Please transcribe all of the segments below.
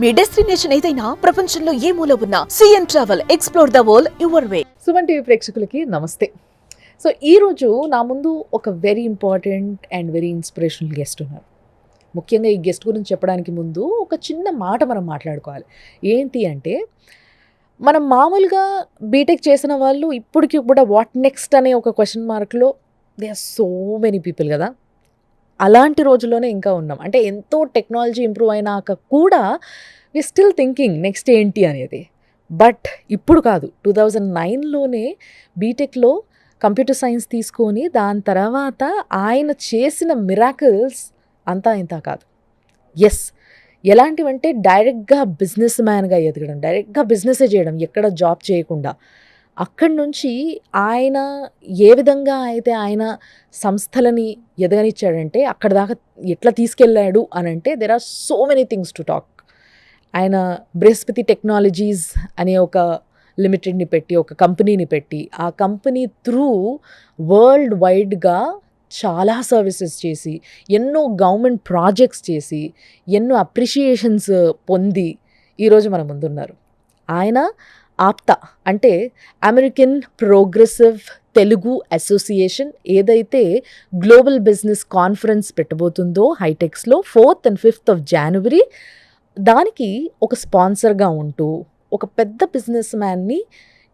మీ destination ఏదైనా ప్రపంచంలో ఏ మూల ఉన్నా సిఎన్ travel explore the world your way. Suman TV ప్రేక్షకులకి నమస్తే. సో ఈరోజు నా ముందు ఒక very important and very inspirational guest ఉన్నారు. ముఖ్యంగా ఈ గెస్ట్ గురించి చెప్పడానికి ముందు ఒక చిన్న మాట మనం మాట్లాడుకోవాలి. ఏంటి అంటే, మనం మామూలుగా బీటెక్ చేసిన వాళ్ళు ఇప్పటికి కూడా వాట్ నెక్స్ట్ అనే ఒక క్వశ్చన్ మార్క్లో they are so many people కదా. అలాంటి రోజుల్లోనే ఇంకా ఉన్నాం. అంటే ఎంతో టెక్నాలజీ ఇంప్రూవ్ అయినాక కూడా వి స్టిల్ థింకింగ్ నెక్స్ట్ ఏంటి అనేది. బట్ ఇప్పుడు కాదు, 2009లోనే బీటెక్లో కంప్యూటర్ సైన్స్ తీసుకొని దాని తర్వాత ఆయన చేసిన మిరాకిల్స్ అంతా ఇంత కాదు. ఎస్, ఎలాంటివంటే డైరెక్ట్గా బిజినెస్ మ్యాన్గా ఎదగడం, డైరెక్ట్గా బిజినెసే చేయడం, ఎక్కడ జాబ్ చేయకుండా. అక్కడి నుంచి ఆయన ఏ విధంగా అయితే ఆయన సంస్థలని ఎదగనిచ్చాడంటే, అక్కడ దాకా ఎట్లా తీసుకెళ్ళాడు అని అంటే there are so many things to talk. ఆయన బృహస్పతి టెక్నాలజీస్ అనే ఒక లిమిటెడ్ని పెట్టి, ఒక కంపెనీని పెట్టి, ఆ కంపెనీ త్రూ వరల్డ్ వైడ్గా చాలా సర్వీసెస్ చేసి, ఎన్నో గవర్నమెంట్ ప్రాజెక్ట్స్ చేసి, ఎన్నో అప్రిషియేషన్స్ పొంది ఈరోజు మన ముందున్నారు. ఆయన ఆప్తా అంటే అమెరికన్ ప్రోగ్రెసివ్ తెలుగు అసోసియేషన్ ఏదైతే గ్లోబల్ బిజినెస్ కాన్ఫరెన్స్ పెట్టబోతుందో హైటెక్స్లో 4th and 5th of January, దానికి ఒక స్పాన్సర్గా ఉంటూ ఒక పెద్ద బిజినెస్ మ్యాన్ని,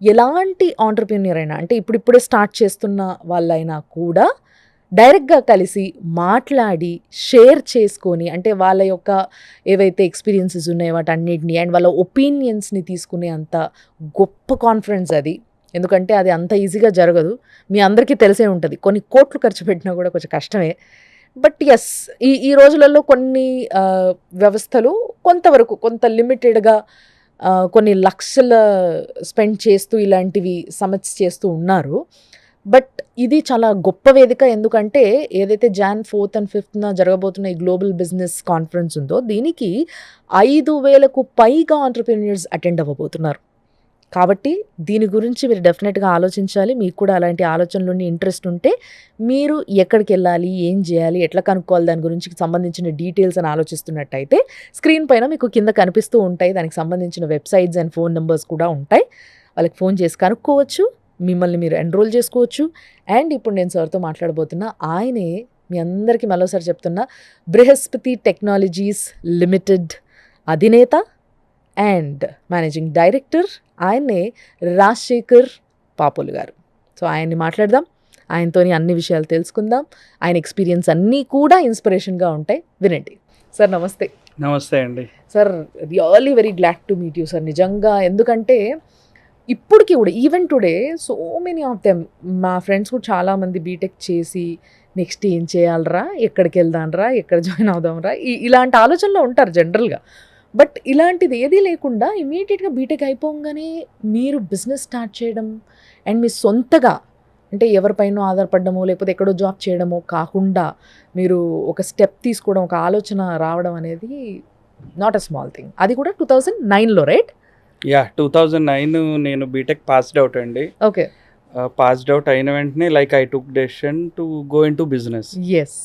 ఎలాంటి ఆంటర్ప్రెన్యూర్ అయినా, అంటే ఇప్పుడిప్పుడే స్టార్ట్ చేస్తున్న వాళ్ళైనా కూడా డైరెక్ట్గా కలిసి మాట్లాడి షేర్ చేసుకొని, అంటే వాళ్ళ యొక్క ఏవైతే ఎక్స్పీరియన్సెస్ ఉన్నాయో వాటన్నిటిని అండ్ వాళ్ళ ఒపీనియన్స్ని తీసుకునే అంత గొప్ప కాన్ఫరెన్స్ అది. ఎందుకంటే అది అంత ఈజీగా జరగదు. మీ అందరికీ తెలిసే ఉంటుంది, కొన్ని కోట్లు ఖర్చు పెట్టినా కూడా కొంచెం కష్టమే. బట్ ఎస్, ఈ రోజులలో కొన్ని వ్యవస్థలు కొంతవరకు కొంత లిమిటెడ్గా కొన్ని లక్షల స్పెండ్ చేస్తూ ఇలాంటివి సమిట్స్ చేస్తూ ఉన్నారు. బట్ ఇది చాలా గొప్ప వేదిక. ఎందుకంటే ఏదైతే Jan 4th and 5th జరగబోతున్న ఈ గ్లోబల్ బిజినెస్ కాన్ఫరెన్స్ ఉందో దీనికి 5,000కు పైగా ఆంటర్ప్రెన్యూర్స్ అటెండ్ అవ్వబోతున్నారు. కాబట్టి దీని గురించి మీరు డెఫినెట్గా ఆలోచించాలి. మీకు కూడా అలాంటి ఆలోచనలు ఇంట్రెస్ట్ ఉంటే మీరు ఎక్కడికి వెళ్ళాలి, ఏం చేయాలి, ఎట్లా కనుక్కోవాలి, దాని గురించి సంబంధించిన డీటెయిల్స్ అని ఆలోచిస్తున్నట్టయితే స్క్రీన్ పైన మీకు కింద కనిపిస్తూ ఉంటాయి. దానికి సంబంధించిన వెబ్సైట్స్ అండ్ ఫోన్ నెంబర్స్ కూడా ఉంటాయి. వాళ్ళకి ఫోన్ చేసి కనుక్కోవచ్చు, మిమ్మల్ని మీరు ఎన్రోల్ చేసుకోవచ్చు. అండ్ ఇప్పుడు నేను సార్తో మాట్లాడబోతున్నా ఆయనే, మీ అందరికీ మరోసారి చెప్తున్నా, బృహస్పతి టెక్నాలజీస్ లిమిటెడ్ అధినేత అండ్ మేనేజింగ్ డైరెక్టర్ ఆయన్నే రాజశేఖర్ పాపోలు గారు. సో ఆయన్ని మాట్లాడదాం, ఆయనతోని అన్ని విషయాలు తెలుసుకుందాం. ఆయన ఎక్స్పీరియన్స్ అన్నీ కూడా ఇన్స్పిరేషన్గా ఉంటాయి, వినండి. సార్ నమస్తే. నమస్తే అండి. Sir really very glad to meet you sir. నిజంగా, ఎందుకంటే ఇప్పటికీ కూడా even today so many of them, మా ఫ్రెండ్స్ కూడా చాలామంది బీటెక్ చేసి నెక్స్ట్ ఏం చేయాలరా, ఎక్కడికి వెళ్దాంరా, ఎక్కడ జాయిన్ అవుదాంరా, ఇలాంటి ఆలోచనలో ఉంటారు జనరల్గా. బట్ ఇలాంటిది ఏదీ లేకుండా ఇమీడియట్గా బీటెక్ అయిపోగానే మీరు బిజినెస్ స్టార్ట్ చేయడం అండ్ మీ సొంతగా, అంటే ఎవరిపైనో ఆధారపడడమో లేకపోతే ఎక్కడో జాబ్ చేయడమో కాకుండా మీరు ఒక స్టెప్ తీసుకోవడం, ఒక ఆలోచన రావడం అనేది నాట్ అ స్మాల్ థింగ్. అది కూడా 2009లో, రైట్? యా, 2009 నేను బీటెక్ పాస్డ్ అవుట్ అండి. ఓకే. పాస్డ్ అవుట్ అయిన వెంటనే I took decision to go into business. Yes.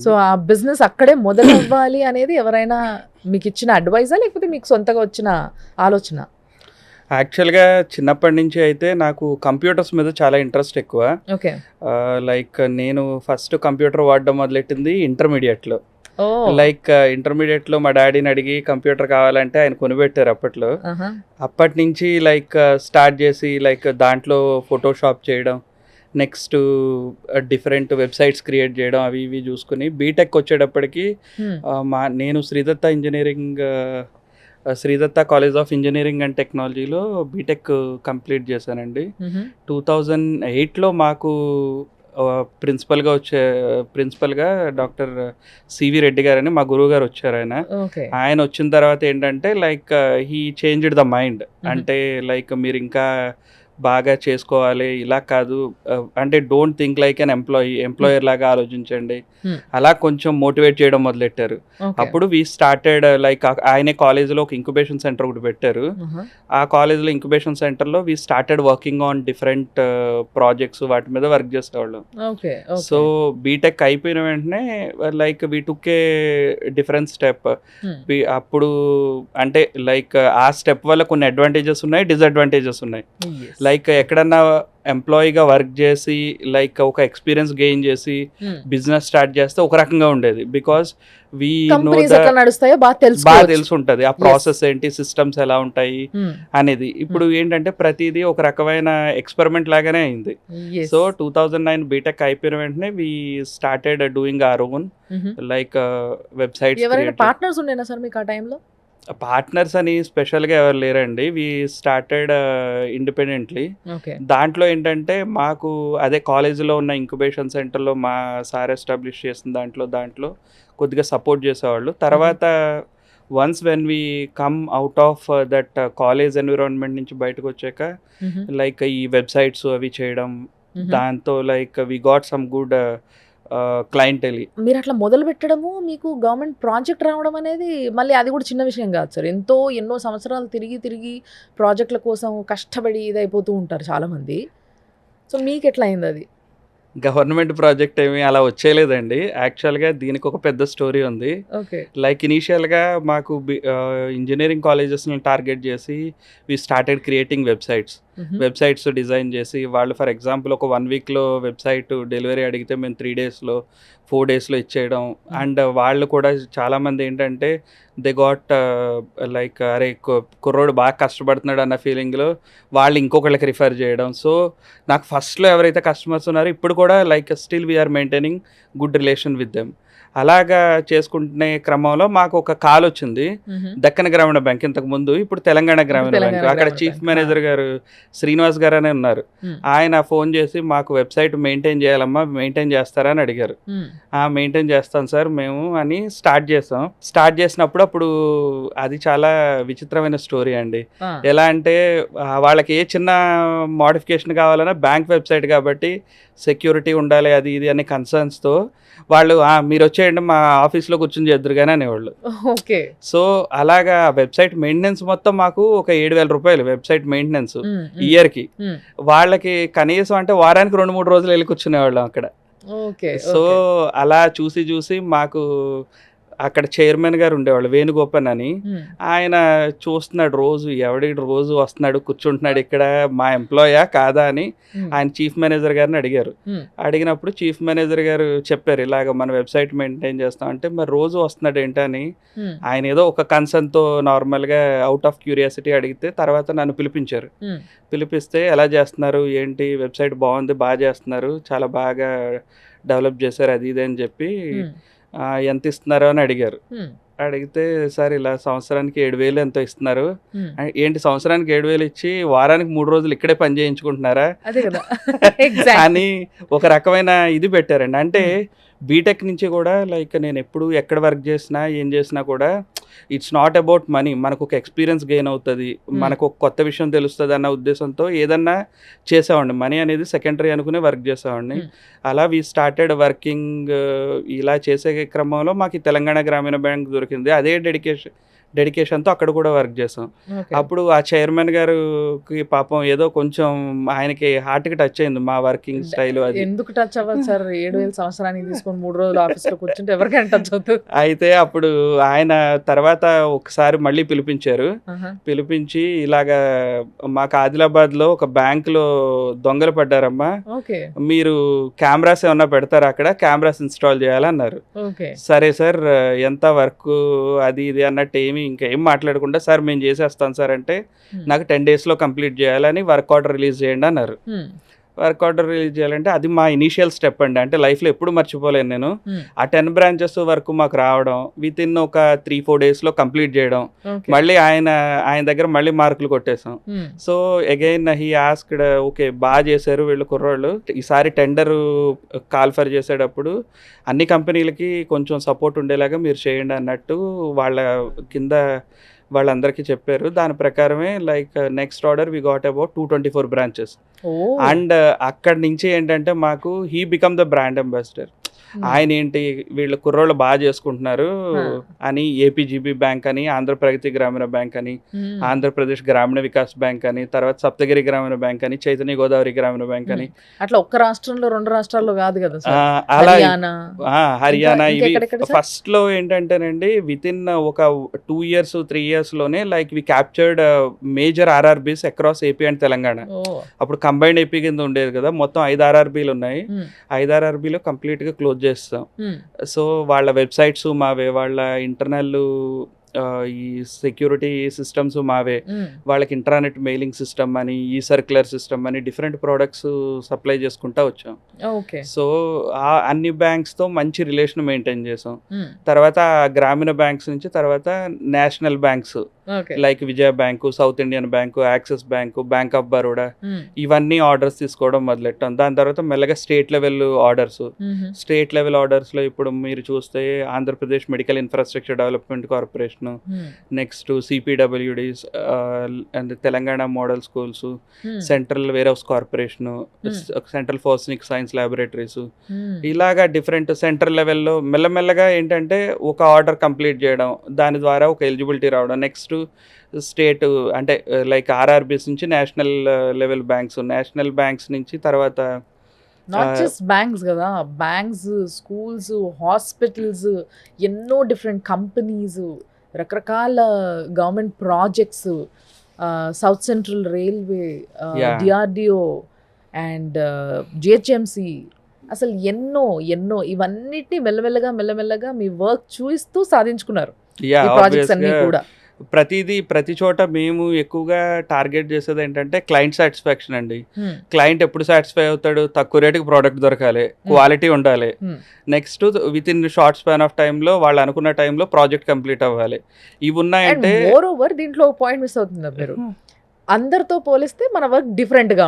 So ఆ బిజినెస్ అక్కడే మొదలవ్వాలి అనేది ఎవరైనా మీకు ఇచ్చిన అడ్వైజా లేకపోతే మీకు సొంతగా వచ్చిన ఆలోచన? యాక్చువల్గా చిన్నప్పటి నుంచి అయితే నాకు కంప్యూటర్స్ మీద చాలా ఇంట్రెస్ట్ ఎక్కువ. ఓకే. నేను ఫస్ట్ కంప్యూటర్ వాడడం మొదలెట్టింది ఇంటర్మీడియట్లో. ఇంటర్మీడియట్లో మా డాడీని అడిగి కంప్యూటర్ కావాలంటే ఆయన కొనిపెట్టారు అప్పట్లో. అప్పటి నుంచి స్టార్ట్ చేసి దాంట్లో ఫోటోషాప్ చేయడం, నెక్స్ట్ డిఫరెంట్ వెబ్సైట్స్ క్రియేట్ చేయడం, అవి ఇవి చూసుకుని బీటెక్ వచ్చేటప్పటికి నేను Sridatta college of engineering and టెక్నాలజీలో బీటెక్ కంప్లీట్ చేశానండి. 2008లో మాకు ప్రిన్సిపల్గా డాక్టర్ సివి రెడ్డి గారు అని మా గురువు గారు వచ్చారు. ఆయన వచ్చిన తర్వాత ఏంటంటే హీ చేంజ్డ్ ద మైండ్. అంటే మీరు ఇంకా బాగా చేసుకోవాలి, ఇలా కాదు అంటే don't think like an employer లాగా ఆలోచించండి, అలా కొంచెం మోటివేట్ చేయడం మొదలెట్టారు. అప్పుడు వీ స్టార్టెడ్ లైక్ ఆయనే కాలేజీలో ఒక ఇంక్యుబేషన్ సెంటర్ ఒకటి పెట్టారు. ఆ కాలేజీలో ఇంక్యుబేషన్ సెంటర్లో we started working on different projects, వాటి మీద వర్క్ చేసేవాళ్ళం. సో బీటెక్ అయిపోయిన వెంటనే like we took a different step. అప్పుడు అంటే లైక్ ఆ స్టెప్ వల్ల కొన్ని అడ్వాంటేజెస్ ఉన్నాయి, డిసడ్వాంటేజెస్ ఉన్నాయి. లైక్ ఎక్కడన్నా ఎంప్లాయీగా వర్క్ చేసి లైక్ ఒక ఎక్స్పీరియన్స్ గెయిన్ చేసి బిజినెస్ స్టార్ట్ చేస్తే ఒక రకంగా ఉండేది, బికాస్ వీ నో బాగా తెలిసి ఉంటుంది ఆ ప్రాసెస్ ఏంటి, సిస్టమ్స్ ఎలా ఉంటాయి అనేది. ఇప్పుడు ఏంటంటే ప్రతిదీ ఒక రకమైన ఎక్స్పెరిమెంట్ లాగానే అయింది. సో 2009 బీటెక్ అయిపోయిన వెంటనే we started doing our own like websites. Partners ఉండేనా సార్ మీకు ఆ టైంలో? పార్ట్నర్స్ అని స్పెషల్గా ఎవరు లేరండి. We started independently. దాంట్లో ఏంటంటే మాకు అదే కాలేజీలో ఉన్న ఇంక్యుబేషన్ సెంటర్లో మా సార్ ఎస్టాబ్లిష్ చేసిన దాంట్లో కొద్దిగా సపోర్ట్ చేసేవాళ్ళు. తర్వాత once when we come out of that college environment నుంచి బయటకు వచ్చాక లైక్ ఈ వెబ్సైట్స్ అవి చేయడం, దాంతో like we got some good clientele. మీరు అట్లా మొదలు పెట్టడము, మీకు గవర్నమెంట్ ప్రాజెక్ట్ రావడం అనేది మళ్ళీ అది కూడా చిన్న విషయం కాదు సార్. ఎన్నో సంవత్సరాలు తిరిగి ప్రాజెక్టుల కోసం కష్టపడి ఇదైపోతూ ఉంటారు చాలామంది. సో మీకు ఎట్లా అయింది అది? గవర్నమెంట్ ప్రాజెక్ట్ ఏమి అలా వచ్చేయలేదండి. యాక్చువల్గా దీనికి ఒక పెద్ద స్టోరీ ఉంది. లైక్ ఇనీషియల్గా మాకు ఇంజనీరింగ్ కాలేజెస్ని టార్గెట్ చేసి we started creating websites design చేసి, వాళ్ళు ఫర్ ఎగ్జాంపుల్ ఒక 1 వీక్లో వెబ్సైట్ డెలివరీ అడిగితే మేము 3 డేస్లో 4 డేస్లో ఇచ్చేయడం. అండ్ వాళ్ళు కూడా చాలామంది ఏంటంటే దే గాట్ లైక్ అరే కుర్రోడు బాగా కష్టపడుతున్నాడు అన్న ఫీలింగ్లో వాళ్ళు ఇంకొకళ్ళకి రిఫర్ చేయడం. సో నాకు ఫస్ట్లో ఎవరైతే కస్టమర్స్ ఉన్నారో ఇప్పుడు కూడా like still we are maintaining good relation with them. అలాగా చేసుకుంటునే క్రమంలో మాకు ఒక కాల్ వచ్చింది దక్కన గ్రామీణ బ్యాంక్, ఇంతకు ముందు ఇప్పుడు తెలంగాణ గ్రామీణ బ్యాంక్. అక్కడ చీఫ్ మేనేజర్ గారు శ్రీనివాస్ గారు అనే ఉన్నారు. ఆయన ఫోన్ చేసి మాకు వెబ్సైట్ మెయింటైన్ చేయాలమ్మా, మెయింటైన్ చేస్తారా అని అడిగారు. మెయింటైన్ చేస్తాం సార్ మేము అని స్టార్ట్ చేసినప్పుడు అప్పుడు అది చాలా విచిత్రమైన స్టోరీ అండి. ఎలా అంటే వాళ్ళకి ఏ చిన్న మోడిఫికేషన్ కావాలన్నా బ్యాంక్ వెబ్సైట్ కాబట్టి సెక్యూరిటీ ఉండాలి అది ఇది అనే కన్సర్న్స్తో వాళ్ళు మీరు వచ్చేయండి మా ఆఫీస్లో కూర్చొని చేద్దరు కానీ అనేవాళ్ళు. సో అలాగా వెబ్సైట్ మెయింటెనెన్స్ మొత్తం మాకు ఒక 7,000 రూపాయలు వెబ్సైట్ మెయింటెనెన్స్ ఇయర్కి. వాళ్ళకి కనీసం అంటే వారానికి 2-3 రోజులు వెళ్ళి కూర్చునేవాళ్ళం అక్కడ. సో అలా చూసి మాకు అక్కడ చైర్మన్ గారు ఉండేవాళ్ళు వేణుగోపన్ అని. ఆయన చూస్తున్నాడు రోజు వస్తున్నాడు కూర్చుంటున్నాడు ఇక్కడ, మా ఎంప్లాయా కాదా అని ఆయన చీఫ్ మేనేజర్ గారిని అడిగారు. అడిగినప్పుడు చీఫ్ మేనేజర్ గారు చెప్పారు ఇలాగ మన వెబ్సైట్ మెయింటైన్ చేస్తాం అంటే, మరి రోజు వస్తున్నాడు ఏంటని ఆయన ఏదో ఒక కన్సర్న్తో నార్మల్గా అవుట్ ఆఫ్ క్యూరియాసిటీ అడిగితే తర్వాత నన్ను పిలిపించారు. పిలిపిస్తే ఎలా చేస్తున్నారు ఏంటి, వెబ్సైట్ బాగుంది, బాగా చేస్తున్నారు, చాలా బాగా డెవలప్ చేశారు అది ఇది అని చెప్పి ఎంత ఇస్తున్నారు అని అడిగారు. అడిగితే సార్ ఇలా సంవత్సరానికి 7,000 ఎంతో ఇస్తున్నారు. ఏంటి సంవత్సరానికి 7,000 ఇచ్చి వారానికి 3 రోజులు ఇక్కడే పని చేయించుకుంటున్నారా అని ఒక రకమైన ఇది పెట్టారండి. అంటే బీటెక్ నుంచి కూడా లైక్ నేను ఎప్పుడు ఎక్కడ వర్క్ చేసినా ఏం చేసినా కూడా ఇట్స్ నాట్ అబౌట్ మనీ, మనకు ఒక ఎక్స్పీరియన్స్ గెయిన్ అవుతుంది, మనకు ఒక కొత్త విషయం తెలుస్తుంది అన్న ఉద్దేశంతో ఏదన్నా చేసేవాడిని. మనీ అనేది సెకండరీ అనుకునే వర్క్ చేసేవాడిని. అలా వీ స్టార్టెడ్ వర్కింగ్. ఇలా చేసే క్రమంలో మాకు తెలంగాణ గ్రామీణ బ్యాంక్ దొరికింది. అదే డెడికేషన్తో అక్కడ కూడా వర్క్ చేసాం. అప్పుడు ఆ చైర్మన్ గారికి పాపం ఏదో కొంచెం ఆయనకి హార్ట్కి టచ్ అయింది మా వర్కింగ్ స్టైల్. అది ఎందుకు టచ్ అవ్వాలి సార్, 7,000 సంవత్సరానికి తీసుకొని 3 రోజులు ఆఫీస్లో కూర్చుంటే ఎవరికైనా టచ్ అవుతుంది. అయితే అప్పుడు ఆయన తర్వాత ఒకసారి మళ్ళీ పిలిపించి ఇలాగా మాకు ఆదిలాబాద్లో ఒక బ్యాంకులో దొంగలు పడ్డారమ్మా, మీరు కెమెరాస్ ఏమన్నా పెడతారా, అక్కడ కెమెరాస్ ఇన్స్టాల్ చేయాలన్నారు. సరే సార్ ఎంత వర్క్ అది ఇది అన్నట్టు ఇంకేం మాట్లాడకుండా సార్ మేము చేసేస్తాం సార్ అంటే, నాకు 10 డేస్లో కంప్లీట్ చేయాలని వర్క్ ఆర్డర్ రిలీజ్ చేయండి అన్నారు. వర్క్ ఆర్డర్ రిలీజ్ చేయాలంటే అది మా ఇనీషియల్ స్టెప్ అండి. అంటే లైఫ్లో ఎప్పుడు మర్చిపోలేను నేను. ఆ 10 బ్రాంచెస్ వరకు మాకు రావడం, విత్ ఇన్ ఒక 3-4 డేస్లో కంప్లీట్ చేయడం, మళ్ళీ ఆయన దగ్గర మళ్ళీ మార్కులు కొట్టేసాం. So again he asked okay బాగా చేశారు వీళ్ళు కుర్రోళ్ళు, ఈసారి టెండర్ కాల్ఫర్ చేసేటప్పుడు అన్ని కంపెనీలకి కొంచెం సపోర్ట్ ఉండేలాగా మీరు చేయండి అన్నట్టు వాళ్ళ కింద వాళ్ళందరికీ చెప్పారు. దాని ప్రకారమే like next order we got about 224 branches. And అక్కడి నుంచి ఏంటంటే మాకు he become the brand ambassador. ఆయన ఏంటి వీళ్ళ కుర్రోళ్ళు బాగా చేసుకుంటున్నారు అని ఏపీజీబీ బ్యాంక్ అని, ఆంధ్ర ప్రగతి గ్రామీణ బ్యాంక్ అని, ఆంధ్రప్రదేశ్ గ్రామీణ వికాస్ బ్యాంక్ అని, తర్వాత సప్తగిరి గ్రామీణ బ్యాంక్ అని, చైతన్య గోదావరి గ్రామీణ బ్యాంక్ అని, అట్లా ఒక్క రాష్ట్రంలో 2 రాష్ట్రాల్లో కాదు కదా సార్. అలా ఇంకా హర్యానా ఇవి ఎక్కడెక్కడ సార్? ఫస్ట్ లో ఏంటంటేనండి విత్ ఇన్ ఒక 2 years 3 years లోనే like we captured major RRBs across AP and Telangana. అప్పుడు కంబైన్డ్ ఏపీ కింద ఉండేది కదా, మొత్తం 5 ఆర్ఆర్బీలు ఉన్నాయి. 5 ఆర్ఆర్బీలో కంప్లీట్ గా క్లోజ్ చేస్తాం. సో వాళ్ళ వెబ్సైట్స్ మావే, వాళ్ళ ఇంటర్నల్ ఈ సెక్యూరిటీ సిస్టమ్స్ మావే, వాళ్ళకి ఇంటర్నెట్ మెయిలింగ్ సిస్టమ్ అని, ఈ సర్క్యులర్ సిస్టమ్ అని డిఫరెంట్ ప్రోడక్ట్స్ సప్లై చేసుకుంటా వచ్చాం. సో అన్ని బ్యాంక్స్ తో మంచి రిలేషన్ మెయింటైన్ చేసాం. తర్వాత గ్రామీణ బ్యాంక్స్ నుంచి తర్వాత national banks like Vijaya bank, south Indian bank, axis bank, bank of Baroda, ఇవన్నీ ఆర్డర్స్ తీసుకోవడం మొదలెట్టాం. దాని తర్వాత మెల్లగా state level orders. State level orders లో ఇప్పుడు మీరు చూస్తే Andhra Pradesh medical infrastructure development corporation, next సిపిడబ్ల్యూడీస్ and Telangana model schools, central warehouse corporation, central forensic science laboratories, ఇలాగా డిఫరెంట్ సెంట్రల్ లెవెల్లో మెల్లమెల్లగా ఏంటంటే ఒక ఆర్డర్ కంప్లీట్ చేయడం, దాని ద్వారా ఒక ఎలిజిబిలిటీ రావడం. నెక్స్ట్ స్టేట్ అంటే లైక్ ఆర్ఆర్బీస్ నుంచి national level banks, national banks నుంచి తర్వాత నాట్ జస్ట్ బ్యాంక్స్ కదా, బ్యాంక్స్, స్కూల్స్, హాస్పిటల్స్, ఎన్నో డిఫరెంట్ కంపెనీస్, రకరకాల government projects, south central railway, DRDO and GHMC, అసలు ఎన్నో ఎన్నో ఇవన్నిటిని మెల్లమెల్లగా మీ వర్క్ చూపిస్తూ సాధించుకున్నారు ఈ ప్రాజెక్ట్స్ అన్ని కూడా. ప్రతి చోట మేము ఎక్కువగా టార్గెట్ చేసేది ఏంటంటే క్లయింట్ సాటిస్ఫాక్షన్ అండి. క్లయింట్ ఎప్పుడు సాటిస్ఫై అవుతాడు? తక్కువ రేటుకి ప్రోడక్ట్ దొరకాలి, క్వాలిటీ ఉండాలి, next with in short span of టైంలో వాళ్ళు అనుకున్న టైంలో ప్రాజెక్ట్ కంప్లీట్ అవ్వాలి. ఇవి ఉన్నాయంటే మోరోవర్ దీంట్లో పాయింట్ మిస్ అవుతుంది మీరు, అందరితో పోలిస్తే మన వర్క్ డిఫరెంట్ గా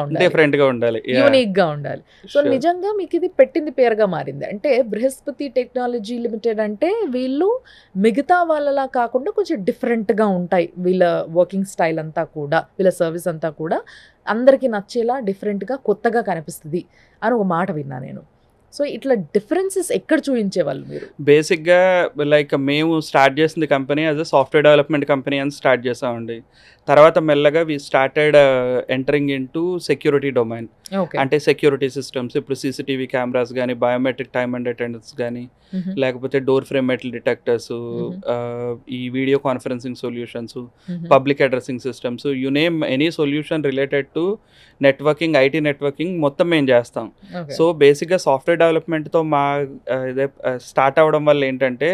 ఉండాలి, యూనిక్ గా ఉండాలి. సో నిజంగా మీకు ఇది పెట్టింది పేరుగా మారింది. అంటే బృహస్పతి టెక్నాలజీ లిమిటెడ్ అంటే వీళ్ళు మిగతా వాళ్ళలా కాకుండా కొంచెం డిఫరెంట్ గా ఉంటాయి, వీళ్ళ వర్కింగ్ స్టైల్ అంతా కూడా, వీళ్ళ సర్వీస్ అంతా కూడా అందరికీ నచ్చేలా డిఫరెంట్ గా కొత్తగా కనిపిస్తుంది అని ఒక మాట విన్నా నేను. సో ఇట్లా డిఫరెన్సెస్ ఎక్కడ చూపించేవాళ్ళు మీరు? బేసిక్గా లైక్ మేము స్టార్ట్ చేసింది company as a software development company అని స్టార్ట్ చేసామండి. తర్వాత మెల్లగా we started entering into security domain. అంటే సెక్యూరిటీ సిస్టమ్స్, ఇప్పుడు సీసీటీవీ కెమెరాస్ కానీ, బయోమెట్రిక్ టైమ్ అండ్ అటెండెన్స్ కానీ, లేకపోతే డోర్ ఫ్రేమ్ మెటల్ డిటెక్టర్స్, ఈ video conferencing solutions, public addressing systems, you name any solution related to networking, IT networking మొత్తం మేము చేస్తాం. So బేసిక్గా సాఫ్ట్వేర్ డెవలప్మెంట్తో మా ఇదే స్టార్ట్ అవ్వడం వల్ల ఏంటంటే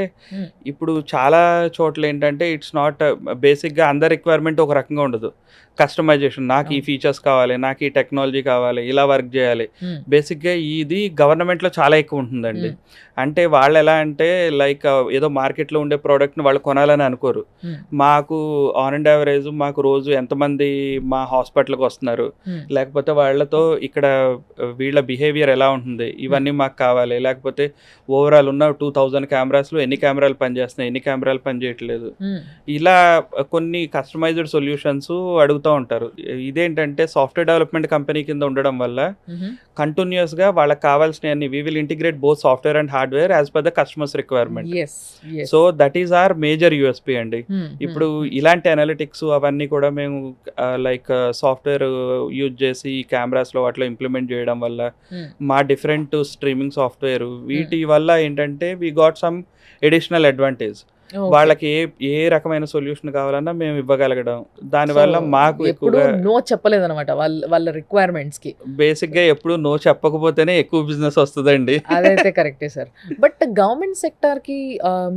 ఇప్పుడు చాలా చోట్ల ఏంటంటే ఇట్స్ నాట్ బేసిక్గా అందరి రిక్వైర్మెంట్ ఒక రకంగా ఉండదు. కస్టమైజేషన్, నాకు ఈ ఫీచర్స్ కావాలి, నాకు ఈ టెక్నాలజీ కావాలి, ఇలా వర్క్ చేయాలి. బేసిక్గా ఇది గవర్నమెంట్లో చాలా ఎక్కువ ఉంటుందండి. అంటే వాళ్ళు ఎలా అంటే లైక్ ఏదో మార్కెట్లో ఉండే ప్రోడక్ట్ని వాళ్ళు కొనాలని అనుకోరు. మాకు ఆన్ అండ్ యావరేజ్ మాకు రోజు ఎంతమంది మా హాస్పిటల్కి వస్తున్నారు, లేకపోతే వాళ్ళతో ఇక్కడ వీళ్ళ బిహేవియర్ ఎలా ఉంటుంది, ఇవన్నీ మాకు కావాలి. లేకపోతే ఓవరాల్ ఉన్న 2000 కెమెరాస్లో ఎన్ని కెమెరాలు పనిచేస్తున్నాయి, ఎన్ని కెమెరాలు పనిచేయట్లేదు, ఇలా కొన్ని కస్టమైజ్డ్ సొల్యూషన్స్ అడుగుతూ ఉంటారు. ఇదేంటంటే సాఫ్ట్వేర్ డెవలప్మెంట్ కంపెనీ కింద ఉండడం వల్ల కంటిన్యూస్గా వాళ్ళకి కావాల్సినవన్నీ we will integrate both software and hardware as per the customers requirement. So that is our major USP అండి. ఇప్పుడు ఇలాంటి అనలిటిక్స్ అవన్నీ కూడా మేము లైక్ సాఫ్ట్వేర్ యూజ్ చేసి కెమెరాస్లో వాటిలో ఇంప్లిమెంట్ చేయడం వల్ల మా డిఫరెంట్ స్ట్రీమింగ్ సాఫ్ట్వేర్ వీటి వల్ల ఏంటంటే we got some additional advantage. వాళ్ళకి ఏ రకమైన సొల్యూషన్ కావాలన్నా మేము ఇవ్వగలగడం, దానివల్ల మాకు ఎక్కువ నో చెప్పలేదు అనమాట వాళ్ళ రిక్వైర్మెంట్స్ కి. బేసిక్ గా ఎప్పుడు నో చెప్పకపోతేనే ఎక్కువ బిజినెస్ వస్తుందండి. అదైతే కరెక్టే సార్. బట్ గవర్నమెంట్ సెక్టార్ కి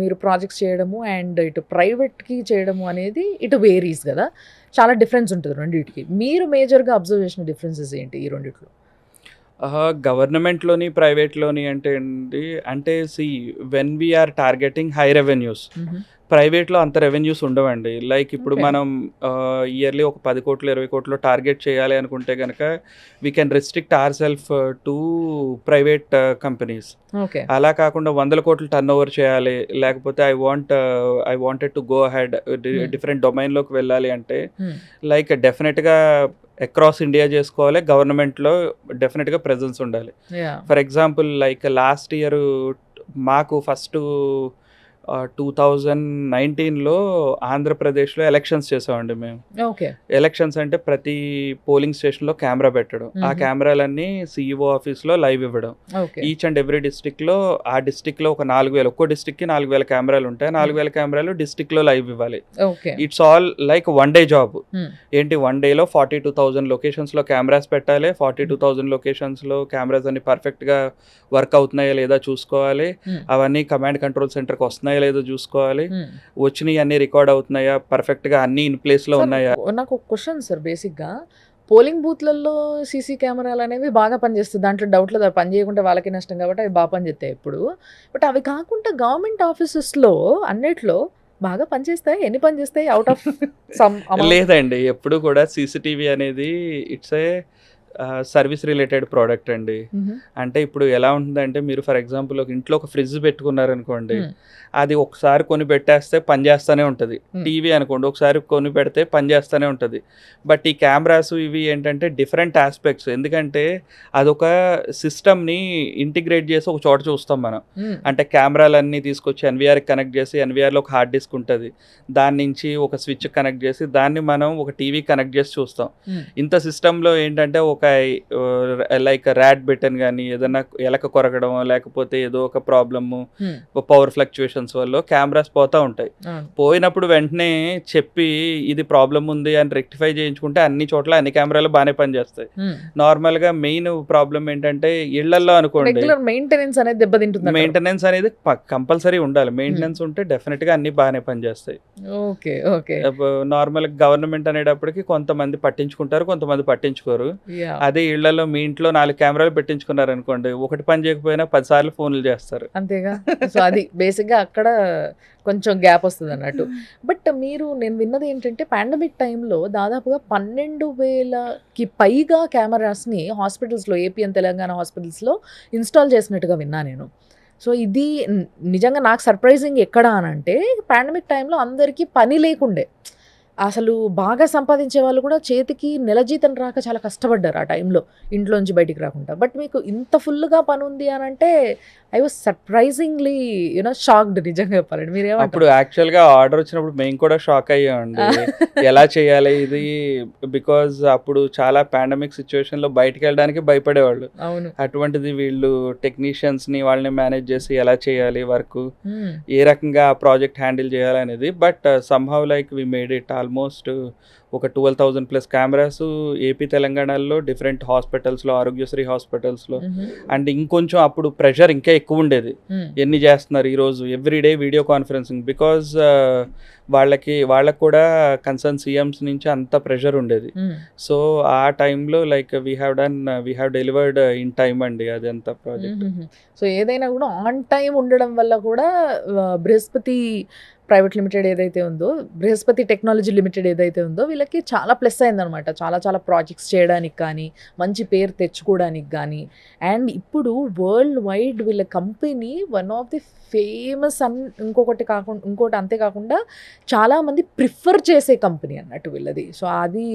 మీరు ప్రాజెక్ట్స్ చేయడము అండ్ ఇటు ప్రైవేట్ కి చేయడము అనేది ఇటు వేరీస్ కదా, చాలా డిఫరెన్స్ ఉంటుంది రెండింటికి. మీరు మేజర్గా అబ్జర్వ్ చేసిన డిఫరెన్సెస్ ఏంటి ఈ రెండిట్లో? గవర్నమెంట్లోని ప్రైవేట్లోని అంటే see when we are targeting high revenues, ప్రైవేట్లో అంత రెవెన్యూస్ ఉండవండి. లైక్ ఇప్పుడు Okay. మనం ఇయర్లీ ఒక 10 కోట్లు 20 కోట్లు టార్గెట్ చేయాలి అనుకుంటే కనుక we can restrict our self to private companies. Okay. అలా కాకుండా 100 కోట్లు టర్న్ ఓవర్ చేయాలి, లేకపోతే I wanted to go ahead different డొమైన్లోకి వెళ్ళాలి అంటే లైక్ డెఫినెట్గా అక్రాస్ ఇండియా చేసుకోవాలి, గవర్నమెంట్లో డెఫినెట్గా ప్రెజెన్స్ ఉండాలి. For example like last year మాకు ఫస్ట్ 2019లో ఆంధ్రప్రదేశ్లో ఎలక్షన్స్ చేసామండి మేము. ఓకే. ఎలక్షన్స్ అంటే ప్రతి పోలింగ్ స్టేషన్లో కెమెరా పెట్టడం, ఆ కెమెరాలన్నీ సిఇఓ ఆఫీస్లో లైవ్ ఇవ్వడం. ఓకే. ఈచ్ అండ్ ఎవ్రీ డిస్టిక్లో ఆ డిస్టిక్లో ఒక 4000, ఒక్కో డిస్టిక్కి 4000 కెమెరాలు ఉంటాయి. 4000 కెమెరాలు డిస్టిక్లో లైవ్ ఇవ్వాలి. Okay. It's all like one day job. ఏంటి, వన్ డేలో 42,000 లొకేషన్స్లో కెమెరాస్ పెట్టాలి. 42,000 లొకేషన్స్లో కెమెరాస్ అన్ని పర్ఫెక్ట్గా వర్క్ అవుతున్నాయా లేదా చూసుకోవాలి. అవన్నీ కమాండ్ కంట్రోల్ సెంటర్కి వస్తున్నాయా లేదో చూసుకోవాలి. వచ్చినవి అన్ని రికార్డ్ అవుతున్నాయా, పర్ఫెక్ట్గా అన్ని ఇన్ ప్లేస్లో ఉన్నాయా. నాకు ఒక క్వశ్చన్ సార్, బేసిక్గా పోలింగ్ బూత్లలో సీసీ కెమెరాలు అనేవి బాగా పనిచేస్తాయి, దాంట్లో డౌట్ లేదు. పని చేయకుంటే వాళ్ళకి నష్టం కాబట్టి అవి బాగా పనిచేస్తాయి ఎప్పుడు. బట్ అవి కాకుండా గవర్నమెంట్ ఆఫీసెస్లో అన్నిట్లో బాగా పనిచేస్తాయి. ఎన్ని పనిచేస్తాయి అవుట్ ఆఫ్ సమ్? లేదండి, ఎప్పుడు కూడా సీసీటీవీ అనేది it's a service related product అండి. అంటే ఇప్పుడు ఎలా ఉంటుందంటే, మీరు ఫర్ ఎగ్జాంపుల్ ఒక ఇంట్లో ఒక ఫ్రిడ్జ్ పెట్టుకున్నారనుకోండి, అది ఒకసారి కొని పెట్టేస్తే పని చేస్తూనే ఉంటుంది. టీవీ అనుకోండి, ఒకసారి కొని పెడితే పని చేస్తూనే ఉంటుంది. బట్ ఈ కెమెరాస్ ఇవి ఏంటంటే డిఫరెంట్ ఆస్పెక్ట్స్. ఎందుకంటే అదొక సిస్టమ్ని ఇంటిగ్రేట్ చేసి ఒక చోట చూస్తాం మనం. అంటే కెమెరాలన్నీ తీసుకొచ్చి ఎన్విఆర్కి కనెక్ట్ చేసి, ఎన్విఆర్లో ఒక హార్డ్ డిస్క్ ఉంటుంది, దాని నుంచి ఒక స్విచ్ కనెక్ట్ చేసి దాన్ని మనం ఒక టీవీ కనెక్ట్ చేసి చూస్తాం. ఇంత సిస్టంలో ఏంటంటే ఒక లైక్ ర్యాట్ బిటన్ కానీ, ఏదైనా ఎలక కొరకడం, లేకపోతే ఏదో ఒక ప్రాబ్లము, పవర్ ఫ్లక్చుయేషన్స్ వల్ల కెమెరాస్ పోతూ ఉంటాయి. పోయినప్పుడు వెంటనే చెప్పి ఇది ప్రాబ్లం ఉంది అని రెక్టిఫై చేయించుకుంటే అన్ని చోట్ల అన్ని కెమెరాలు బాగానే పనిచేస్తాయి. నార్మల్గా మెయిన్ ప్రాబ్లం ఏంటంటే ఇళ్లలో అనుకోండి, మెయింటెనెన్స్ అనేది దెబ్బతింటుంది. మెయింటెనెన్స్ అనేది కంపల్సరీ ఉండాలి. మెయింటెనెన్స్ ఉంటే డెఫినెట్గా అన్ని బాగానే పనిచేస్తాయి. ఓకే. ఓకే. నార్మల్గా గవర్నమెంట్ అనేటప్పటికి కొంతమంది పట్టించుకుంటారు, కొంతమంది పట్టించుకోరు. అదే ఇళ్లలో మీ ఇంట్లో 4 కెమెరాలు పెట్టించుకున్నారు అనుకోండి, ఒకటి పని చేయకపోయినా 10 సార్లు ఫోన్లు చేస్తారు. అంతేగా. సో అది బేసిక్గా అక్కడ కొంచెం గ్యాప్ వస్తుంది అన్నట్టు. బట్ నేను విన్నది ఏంటంటే పాండమిక్ టైంలో దాదాపుగా 12,000కి పైగా కెమెరాస్ని హాస్పిటల్స్లో, ఏపీ అండ్ తెలంగాణ హాస్పిటల్స్లో ఇన్స్టాల్ చేసినట్టుగా విన్నా నేను. సో ఇది నిజంగా నాకు సర్ప్రైజింగ్ ఎక్కడ అనంటే, పాండమిక్ టైంలో అందరికీ పని లేకుండే, అసలు బాగా సంపాదించే వాళ్ళు కూడా చేతికి నెల జీతం రాక చాలా కష్టపడ్డారు ఆ టైంలో, ఇంట్లోంచి బయటికి రాకుండా. బట్ మీకు ఇంత ఫుల్గా పని ఉంది అని అంటే ఐ వాజ్ సర్ప్రైజింగ్లీ షాక్డ్ నిజంగా చెప్పాలండి. మీరేమంటారు? అప్పుడు యాక్చువల్గా ఆర్డర్ వచ్చినప్పుడు మేము కూడా షాక్ అయ్యామండి, ఎలా చేయాలి ఇది. బికాజ్ అప్పుడు చాలా పాండమిక్ సిచ్యువేషన్లో బయటకు వెళ్ళడానికి భయపడేవాళ్ళు. అవును. అటువంటిది వీళ్ళు టెక్నీషియన్స్ని వాళ్ళని మేనేజ్ చేసి ఎలా చేయాలి వర్క్, ఏ రకంగా ఆ ప్రాజెక్ట్ హ్యాండిల్ చేయాలి అనేది. But somehow like we made it. Almost ఒక 12,000+ కెమెరాస్ ఏపీ తెలంగాణలో డిఫరెంట్ హాస్పిటల్స్లో, ఆరోగ్యశ్రీ హాస్పిటల్స్లో. అండ్ ఇంకొంచెం అప్పుడు ప్రెషర్ ఇంకా ఎక్కువ ఉండేది, ఎన్ని చేస్తున్నారు ఈరోజు, ఎవ్రీడే వీడియో కాన్ఫరెన్సింగ్. బికాజ్ వాళ్ళకి కూడా కన్సర్న్ సీఎంస్ నుంచి అంత ప్రెషర్ ఉండేది. సో ఆ టైంలో like we have delivered in time అండి అది అంత ప్రాజెక్ట్. సో ఏదైనా కూడా ఆన్ టైం ఉండడం వల్ల కూడా బృహస్పతి ప్రైవేట్ లిమిటెడ్ ఏదైతే ఉందో, బృహస్పతి టెక్నాలజీ లిమిటెడ్ ఏదైతే ఉందో, వీళ్ళకి చాలా ప్లస్ అయిందనమాట. చాలా ప్రాజెక్ట్స్ చేయడానికి కానీ, మంచి పేరు తెచ్చుకోవడానికి కానీ. అండ్ ఇప్పుడు వరల్డ్ వైడ్ వీళ్ళ company one of the famous ఇంకోటి అంతేకాకుండా చాలామంది ప్రిఫర్ చేసే కంపెనీ అన్నట్టు వీళ్ళది. సో అది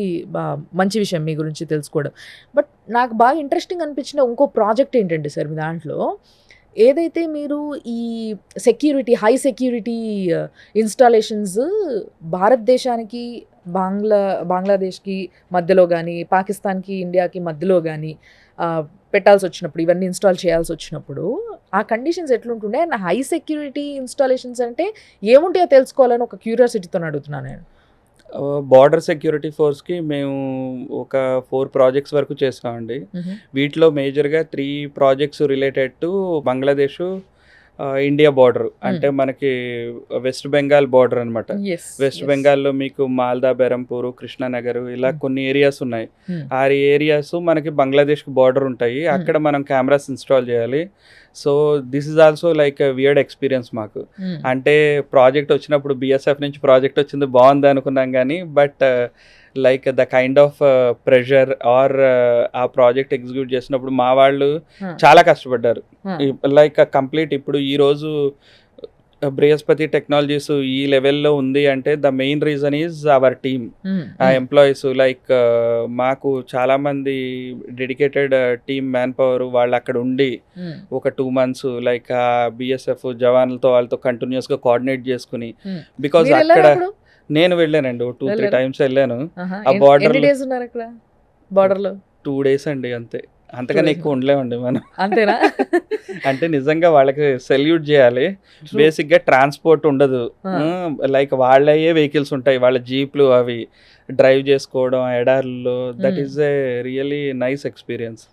మంచి విషయం మీ గురించి తెలుసుకోవడం. బట్ నాకు బాగా ఇంట్రెస్టింగ్ అనిపించిన ఇంకో ప్రాజెక్ట్ ఏంటంటే సార్, మీ దాంట్లో ఏదైతే మీరు ఈ హై సెక్యూరిటీ ఇన్స్టాలేషన్స్ భారతదేశానికి బంగ్లాదేశ్కి మధ్యలో కానీ, పాకిస్తాన్కి ఇండియాకి మధ్యలో కానీ పెట్టాల్సి వచ్చినప్పుడు, ఇవన్నీ ఇన్స్టాల్ చేయాల్సి వచ్చినప్పుడు ఆ కండిషన్స్ ఎట్లుంటుండే, అండ్ హై సెక్యూరిటీ ఇన్స్టాలేషన్స్ అంటే ఏముంటాయో తెలుసుకోవాలని ఒక క్యూరియాసిటీతో అడుగుతున్నాను నేను. బార్డర్ సెక్యూరిటీ ఫోర్స్కి మేము ఒక 4 ప్రాజెక్ట్స్ వరకు చేస్తామండి. వీటిలో మేజర్గా 3 projects related to Bangladesh, India border అంటే మనకి వెస్ట్ బెంగాల్ బార్డర్ అనమాట. వెస్ట్ బెంగాల్లో మీకు మాల్దా, బెరంపూర్, కృష్ణానగర్ ఇలా కొన్ని ఏరియాస్ ఉన్నాయి. ఆ ఏరియాస్ మనకి బంగ్లాదేశ్కి బార్డర్ ఉంటాయి. అక్కడ మనం కెమెరాస్ ఇన్స్టాల్ చేయాలి. So this is also like weird experience మాకు. అంటే ప్రాజెక్ట్ వచ్చినప్పుడు బిఎస్ఎఫ్ నుంచి ప్రాజెక్ట్ వచ్చింది బాగుంది అనుకున్నాం కానీ but like the kind of pressure or ఆ ప్రాజెక్ట్ ఎగ్జిక్యూట్ చేసినప్పుడు మా వాళ్ళు చాలా కష్టపడ్డారు. లైక్ కంప్లీట్ ఇప్పుడు ఈరోజు బృహస్పతి టెక్నాలజీస్ ఈ లెవెల్లో ఉంది అంటే the main reason is our team, ఆ ఎంప్లాయీస్. లైక్ మాకు చాలా మంది డెడికేటెడ్ టీమ్ మ్యాన్ పవర్ వాళ్ళు అక్కడ ఉండి ఒక 2 months లైక్ ఆ బిఎస్ఎఫ్ జవాన్లతో వాళ్ళతో కంటిన్యూస్ గా కోఆర్డినేట్ చేసుకుని, బికాస్ అక్కడ నేను వెళ్ళానండి 2-3 times వెళ్ళాను. ఆ బార్డర్ 2 days అండి అంతే, అంతకన్నా ఎక్కువ ఉండలేమండి మనం. అంతేనా? అంటే నిజంగా వాళ్ళకి సెల్యూట్ చేయాలి. బేసిక్ గా ట్రాన్స్పోర్ట్ ఉండదు, లైక్ వాళ్ళయ్యే వెహికల్స్ ఉంటాయి, వాళ్ళ జీప్లు అవి డ్రైవ్ చేసుకోవడం ఎడార్లలో. That is a really nice experience.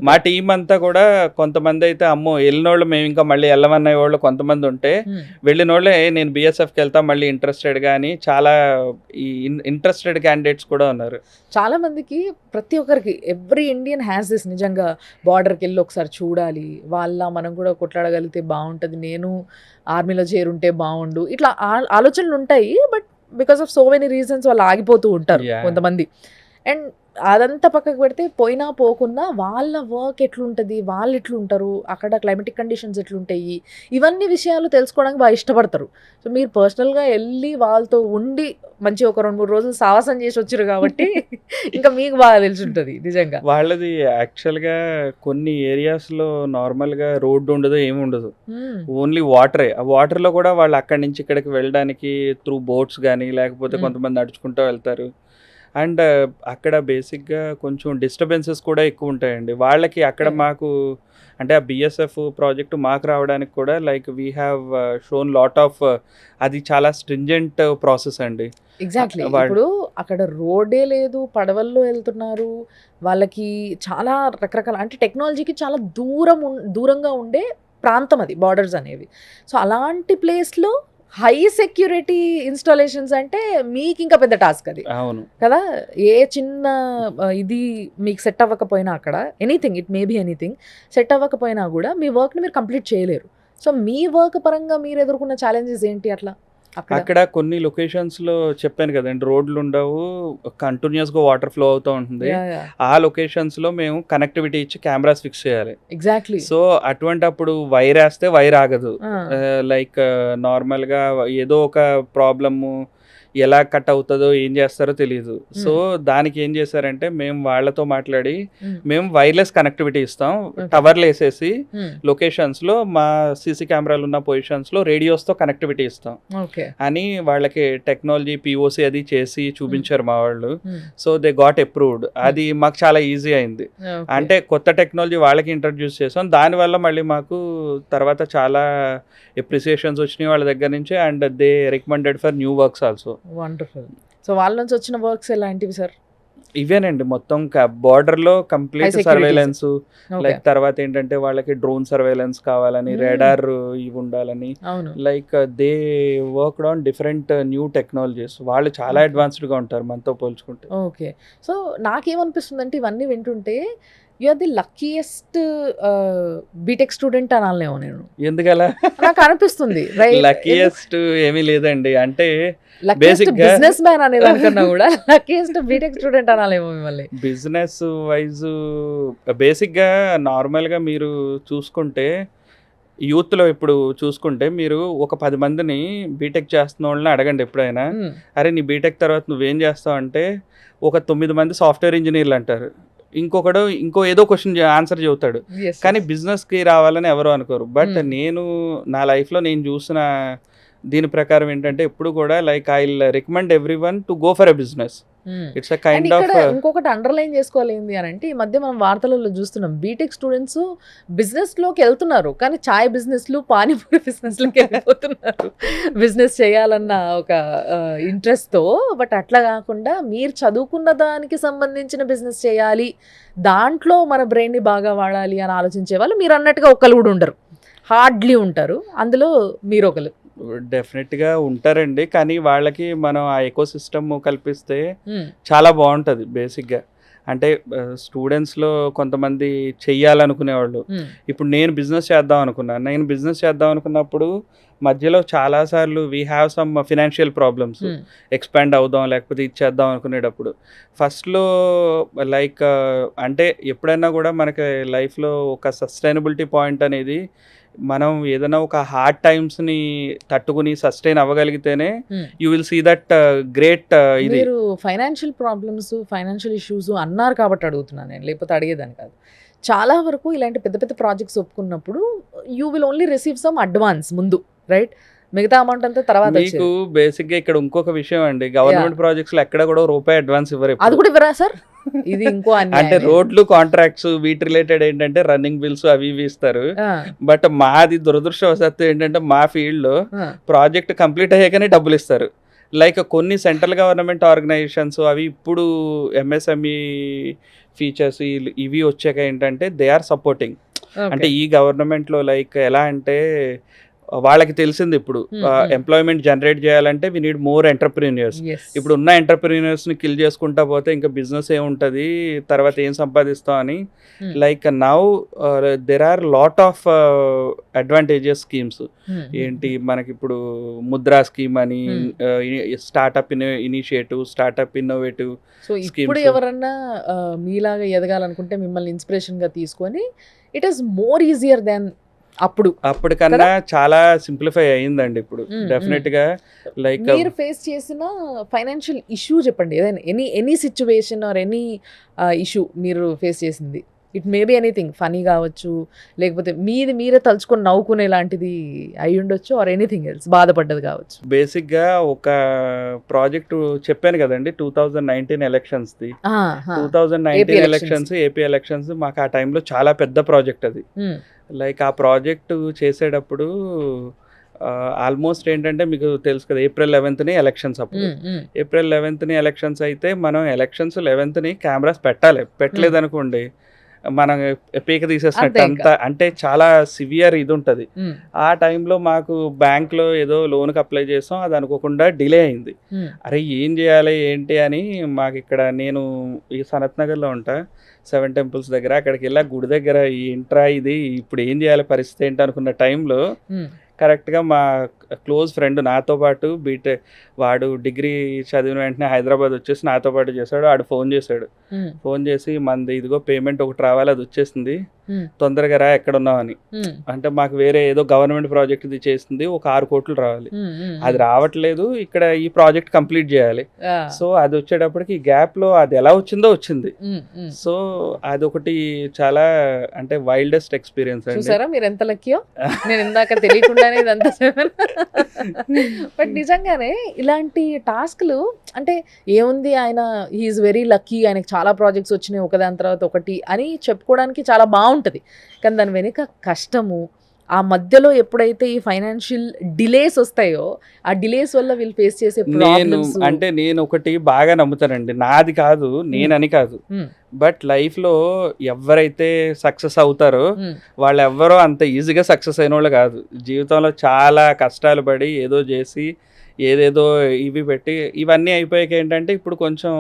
మా టీం అంతా కూడా కొంతమంది అయితే అమ్మో వెళ్ళినోళ్ళు మేము ఇంకా మళ్ళీ వెళ్ళమన్న వాళ్ళు కొంతమంది ఉంటే, వెళ్ళిన వాళ్ళే నేను బిఎస్ఎఫ్కి వెళ్తా మళ్ళీ ఇంట్రెస్టెడ్ కానీ చాలా ఇంట్రెస్టెడ్ క్యాండిడేట్స్ కూడా ఉన్నారు. చాలా మందికి ప్రతి ఒక్కరికి ఎవ్రీ ఇండియన్ హ్యాస్ దిస్, నిజంగా బార్డర్కి వెళ్ళి ఒకసారి చూడాలి, మనం కూడా కొట్లాడగలిగితే బాగుంటుంది, నేను ఆర్మీలో చేరుంటే బాగుండు, ఇట్లా ఆలోచనలు ఉంటాయి. But because of so many reasons వాళ్ళు ఆగిపోతూ ఉంటారు కొంతమంది. అండ్ అదంతా పక్కకు పెడితే పోయినా పోకున్నా వాళ్ళ వర్క్ ఎట్లుంటుంది, వాళ్ళు ఎట్లుంటారు, అక్కడ క్లైమేటిక్ కండిషన్స్ ఎట్లుంటాయి, ఇవన్నీ విషయాలు తెలుసుకోవడానికి బాగా ఇష్టపడతారు. సో మీరు పర్సనల్గా వెళ్ళి వాళ్ళతో ఉండి మంచి ఒక 2-3 రోజులు సావాసం చేసి వచ్చారు కాబట్టి ఇంకా మీకు బాగా తెలిసి ఉంటుంది నిజంగా. వాళ్ళది యాక్చువల్గా కొన్ని ఏరియాస్లో నార్మల్గా రోడ్డు ఉండదు, ఏమి ఉండదు, ఓన్లీ వాటరే. ఆ వాటర్లో కూడా వాళ్ళు అక్కడి నుంచి ఇక్కడికి వెళ్ళడానికి త్రూ బోట్స్ కానీ లేకపోతే కొంతమంది నడుచుకుంటూ వెళ్తారు. అండ్ అక్కడ బేసిక్గా కొంచెం డిస్టర్బెన్సెస్ కూడా ఎక్కువ ఉంటాయండి వాళ్ళకి. అక్కడ మాకు అంటే ఆ బిఎస్ఎఫ్ ప్రాజెక్ట్ మాకు రావడానికి కూడా like we have shown lot of, అది చాలా స్ట్రింజెంట్ ప్రాసెస్ అండి. ఎగ్జాక్ట్లీ. ఇప్పుడు అక్కడ రోడ్డే లేదు, పడవల్లో వెళ్తున్నారు, వాళ్ళకి చాలా రకరకాల అంటే టెక్నాలజీకి చాలా దూరంగా ఉండే ప్రాంతం అది బార్డర్స్ అనేవి. సో అలాంటి ప్లేస్లో హై సెక్యూరిటీ ఇన్స్టాలేషన్స్ అంటే మీకు ఇంకా పెద్ద టాస్క్ అది. అవును కదా, ఏ చిన్న ఇది మీకు సెట్ అవ్వకపోయినా అక్కడ anything, it may be anything set అవ్వకపోయినా కూడా మీ వర్క్ని మీరు కంప్లీట్ చేయలేరు. సో మీ వర్క్ పరంగా మీరు ఎదుర్కొన్న ఛాలెంజెస్ ఏంటి అట్లా? అక్కడ కొన్ని లొకేషన్స్ లో చెప్పాను కదండి, రోడ్లు ఉండవు, కంటిన్యూస్ గా వాటర్ ఫ్లో అవుతూ ఉంటుంది. ఆ లొకేషన్స్ లో మేము కనెక్టివిటీ ఇచ్చి కెమెరాస్ ఫిక్స్ చేయాలి. ఎగ్జాక్ట్లీ. సో అటువంటి అప్పుడు వైర్ వేస్తే వైర్ ఆగదు. లైక్ నార్మల్ గా ఏదో ఒక ప్రాబ్లము ఎలా కట్ అవుతుందో ఏం చేస్తారో తెలియదు. సో దానికి ఏం చేశారంటే మేము వాళ్ళతో మాట్లాడి మేము వైర్లెస్ కనెక్టివిటీ ఇస్తాం, టవర్లు వేసేసి లొకేషన్స్ లో మా సీసీ కెమెరాలు ఉన్న పొజిషన్స్ లో రేడియోస్ తో కనెక్టివిటీ ఇస్తాం అని వాళ్ళకి టెక్నాలజీ పిఓసి అది చేసి చూపించారు మా వాళ్ళు. So they got approved. అది మాకు చాలా ఈజీ అయింది. అంటే కొత్త టెక్నాలజీ వాళ్ళకి ఇంట్రడ్యూస్ చేసాం, దానివల్ల మళ్ళీ మాకు తర్వాత చాలా అప్రిసియేషన్స్ వచ్చినాయి వాళ్ళ దగ్గర నుంచి. And they recommended for new works also. Wonderful. So వాళ్ళ నుంచి వచ్చిన వర్క్స్ ఎలాంటివి సార్? ఇవేనండి మొత్తం బార్డర్ లో కంప్లీట్ సర్వేలెన్స్, లైక్ తర్వాత ఏంటంటే వాళ్ళకి డ్రోన్ సర్వేలెన్స్ కావాలని, రాడార్ ఇవి ఉండాలని, like they worked on different new technologies. వాళ్ళు చాలా అడ్వాన్స్డ్ గా ఉంటారు మనతో పోల్చుకుంటే. ఓకే. సో నాకేమనిపిస్తుంది అంటే ఇవన్నీ వింటుంటే you are the luckiest BTech student అనాలేమో నేను. ఎందుకలా నాకు అనిపిస్తుంది. లక్కీయెస్ట్ ఏమీ లేదండి, అంటే బిజినెస్ మ్యాన్ అనే దానికన్నా కూడా లక్కీయెస్ట్ బీటెక్ స్టూడెంట్ అనాలేమో మిమ్మల్ని. బిజినెస్ వైజ్ బేసిక్ గా నార్మల్ గా మీరు చూసుకుంటే యూత్ లో ఇప్పుడు చూసుకుంటే మీరు ఒక 10 మందిని బీటెక్ చేస్తున్న వాళ్ళని అడగండి ఎప్పుడైనా, అరే నీ బీటెక్ తర్వాత నువ్వేం చేస్తావు అంటే ఒక 9 మంది సాఫ్ట్వేర్ ఇంజనీర్లు అంటారు, ఇంకొకడు ఇంకో ఏదో క్వశ్చన్ ఆన్సర్ చెబుతాడు. కానీ బిజినెస్కి రావాలని ఎవరు అనుకోరు. బట్ నేను నా లైఫ్లో నేను చూసిన దీని ప్రకారం ఏంటంటే ఎప్పుడు కూడా like I will recommend everyone to go for a business. It's a kind of. ఇంకొకటి అండర్లైన్ చేసుకోవాలి ఏంటి అని అంటే, ఈ మధ్య మనం వార్తలలో చూస్తున్నాం బీటెక్ స్టూడెంట్స్ బిజినెస్ లోకి వెళ్తున్నారు, కానీ చాయ్ బిజినెస్లు, పానీపూరి బిజినెస్ లోకి వెళ్ళిపోతున్నారు బిజినెస్ చేయాలన్న ఒక ఇంట్రెస్ట్ తో. బట్ అట్లా కాకుండా మీరు చదువుకున్న దానికి సంబంధించిన బిజినెస్ చేయాలి, దాంట్లో మన బ్రెయిన్ ని బాగా వాడాలి అని ఆలోచించే వాళ్ళు మీరు అన్నట్టుగా ఒక్కరు కూడా ఉండరు. హార్డ్లీ ఉంటారు, అందులో మీరు ఒకరు. డెఫినెట్గా ఉంటారండి, కానీ వాళ్ళకి మనం ఆ ఎకో సిస్టమ్ కల్పిస్తే చాలా బాగుంటుంది. బేసిక్గా అంటే స్టూడెంట్స్లో కొంతమంది చెయ్యాలనుకునేవాళ్ళు, ఇప్పుడు నేను బిజినెస్ చేద్దాం అనుకున్నాను. నేను బిజినెస్ చేద్దాం అనుకున్నప్పుడు మధ్యలో చాలాసార్లు we have some financial problems, expand అవుదాం లేకపోతే ఇచ్చేద్దాం అనుకునేటప్పుడు ఫస్ట్లో లైక్ అంటే ఎప్పుడైనా కూడా మనకి లైఫ్లో ఒక సస్టైనబిలిటీ పాయింట్ అనేది మనం ఏదైనా ఒక హార్డ్ టైమ్స్ని తట్టుకుని సస్టైన్ అవ్వగలిగితేనే you will see that great. ఇది మీరు ఫైనాన్షియల్ ప్రాబ్లమ్స్, ఫైనాన్షియల్ ఇష్యూస్ అన్నారు కాబట్టి అడుగుతున్నాను నేను, లేకపోతే అడిగేదాన్ని కాదు. చాలా వరకు ఇలాంటి పెద్ద పెద్ద ప్రాజెక్ట్స్ ఒప్పుకున్నప్పుడు you will only receive some advance ముందు, రైట్? మిగతా అమౌంట్ అంతా తర్వాత మీకు బేసిక్గా ఇక్కడ ఇంకొక విషయం అండి, గవర్నమెంట్ ప్రాజెక్ట్స్లో ఎక్కడ కూడా రూపాయి అడ్వాన్స్ ఇవ్వరు. అది కూడా ఇవ్వరా సార్? ఇది ఇంకో అంటే రోడ్లు, కాంట్రాక్ట్స్ వీటి రిలేటెడ్ ఏంటంటే రన్నింగ్ బిల్స్ అవి ఇవి ఇస్తారు. బట్ మాది దురదృష్టవశాత్తు ఏంటంటే మా ఫీల్డ్ లో ప్రాజెక్ట్ కంప్లీట్ అయ్యాకనే డబ్బులు ఇస్తారు. లైక్ కొన్ని సెంట్రల్ గవర్నమెంట్ ఆర్గనైజేషన్స్ అవి ఇప్పుడు ఎంఎస్ఎంఈ ఫీచర్స్ ఇవి వచ్చాక ఏంటంటే దే ఆర్ సపోర్టింగ్. అంటే ఈ గవర్నమెంట్లో లైక్ ఎలా అంటే వాళ్ళకి తెలిసింది ఇప్పుడు ఎంప్లాయ్మెంట్ జనరేట్ చేయాలంటే వి నీడ్ మోర్ ఎంటర్ప్రీనియర్స్. ఇప్పుడు ఉన్న ఎంటర్ప్రీనియర్స్ని కిల్ చేసుకుంటా పోతే ఇంకా బిజినెస్ ఏముంటుంది, తర్వాత ఏం సంపాదిస్తాం అని. Like now there are lot of advantages schemes. ఏంటి మనకి ఇప్పుడు ముద్రా స్కీమ్ అని, startup initiative, startup innovative. So ఇప్పుడు ఎవరన్నా మీలాగా ఎదగాలనుకుంటే మిమ్మల్ని ఇన్స్పిరేషన్గా తీసుకొని it is more easier than అప్పటికన్నా చాలా సింప్లిఫై అయ్యిందండి ఇప్పుడు. డెఫినెట్ గా లైక్ మీరు ఫేస్ చేసిన ఫైనాన్షియల్ ఇష్యూ చెప్పండి, ఏదైనా any situation or any issue మీరు ఫేస్ చేసింది. It may be anything, funny కావచ్చు, లేకపోతే మీరే తలుచుకొని నవ్వుకునే లాంటిది అయి ఉండొచ్చు, ఆర్ ఎనీథింగ్ ఎల్స్, బాధపడ్డది కావచ్చు. బేసిక్గా ఒక ప్రాజెక్ట్ చెప్పాను కదండి 2019 ఎలక్షన్స్ది. 2019 ఎలక్షన్స్, ఏపీ ఎలక్షన్స్ మాకు ఆ టైంలో చాలా పెద్ద ప్రాజెక్ట్ అది. లైక్ ఆ ప్రాజెక్టు చేసేటప్పుడు ఆల్మోస్ట్ ఏంటంటే మీకు తెలుసు కదా, April 11th ఎలక్షన్స్. అప్పుడు April 11th ఎలక్షన్స్ అయితే మనం ఎలక్షన్స్ 11th కెమెరాస్ పెట్టలేదనుకోండి మనం పీక తీసేసినట్టు అంతా. అంటే చాలా సివియర్ ఇది ఉంటుంది. ఆ టైంలో మాకు బ్యాంక్లో ఏదో లోన్కి అప్లై చేసాం, అది అనుకోకుండా డిలే అయింది. అరే ఏం చేయాలి ఏంటి అని మాకు ఇక్కడ, నేను ఈ సనత్ నగర్లో ఉంటా, 7 temples దగ్గర, అక్కడికి వెళ్ళి గుడి దగ్గర ఏంట్రా ఇది ఇప్పుడు ఏం చేయాలి పరిస్థితి ఏంటి అనుకున్న టైంలో కరెక్ట్గా మా క్లోజ్ ఫ్రెండ్ నాతో పాటు వాడు డిగ్రీ చదివిన వెంటనే హైదరాబాద్ వచ్చేసి నాతో పాటు చేశాడు. వాడు ఫోన్ చేశాడు, ఫోన్ చేసి మనది ఇదిగో పేమెంట్ ఒకటి రావాలి, అది వచ్చేసింది, తొందరగా రా ఎక్కడ ఉన్నావని. అంటే మాకు వేరే ఏదో గవర్నమెంట్ ప్రాజెక్ట్ ఇది చేసింది, ఒక 6 కోట్లు రావాలి, అది రావట్లేదు, ఇక్కడ ఈ ప్రాజెక్ట్ కంప్లీట్ చేయాలి. సో అది వచ్చేటప్పటికి ఈ గ్యాప్ లో అది ఎలా వచ్చిందో వచ్చింది. సో అదొకటి చాలా అంటే వైల్డెస్ట్ ఎక్స్పీరియన్స్ అండి. చూసారా మీరు ఎంత లక్కీయో, నేను ఇందాక తెలియకుండానే ఇదంతా. బట్ నిజంగానే ఇలాంటి టాస్క్లు అంటే ఏముంది, ఆయన హీఈస్ వెరీ లక్కీ, ఆయనకి చాలా ప్రాజెక్ట్స్ వచ్చినాయి ఒకదాని తర్వాత ఒకటి అని చెప్పుకోవడానికి చాలా బాగుంటుంది. కానీ దాని వెనుక కష్టము, ఆ మధ్యలో ఎప్పుడైతే ఈ ఫైనాన్షియల్ డిలేస్ వస్తాయో ఆ డిలేస్ వల్ల వీళ్ళు ఫేస్ చేసే ప్రాబ్లమ్స్. అంటే నేను ఒకటి బాగా నమ్ముతానండి, నాది కాదు నేనని కాదు, బట్ లైఫ్లో ఎవరైతే సక్సెస్ అవుతారో వాళ్ళు ఎవ్వరో అంత ఈజీగా సక్సెస్ అయిన వాళ్ళు కాదు. జీవితంలో చాలా కష్టాలు పడి ఏదో చేసి ఏదేదో ఇవి పెట్టి ఇవన్నీ అయిపోయాక ఏంటంటే ఇప్పుడు కొంచెం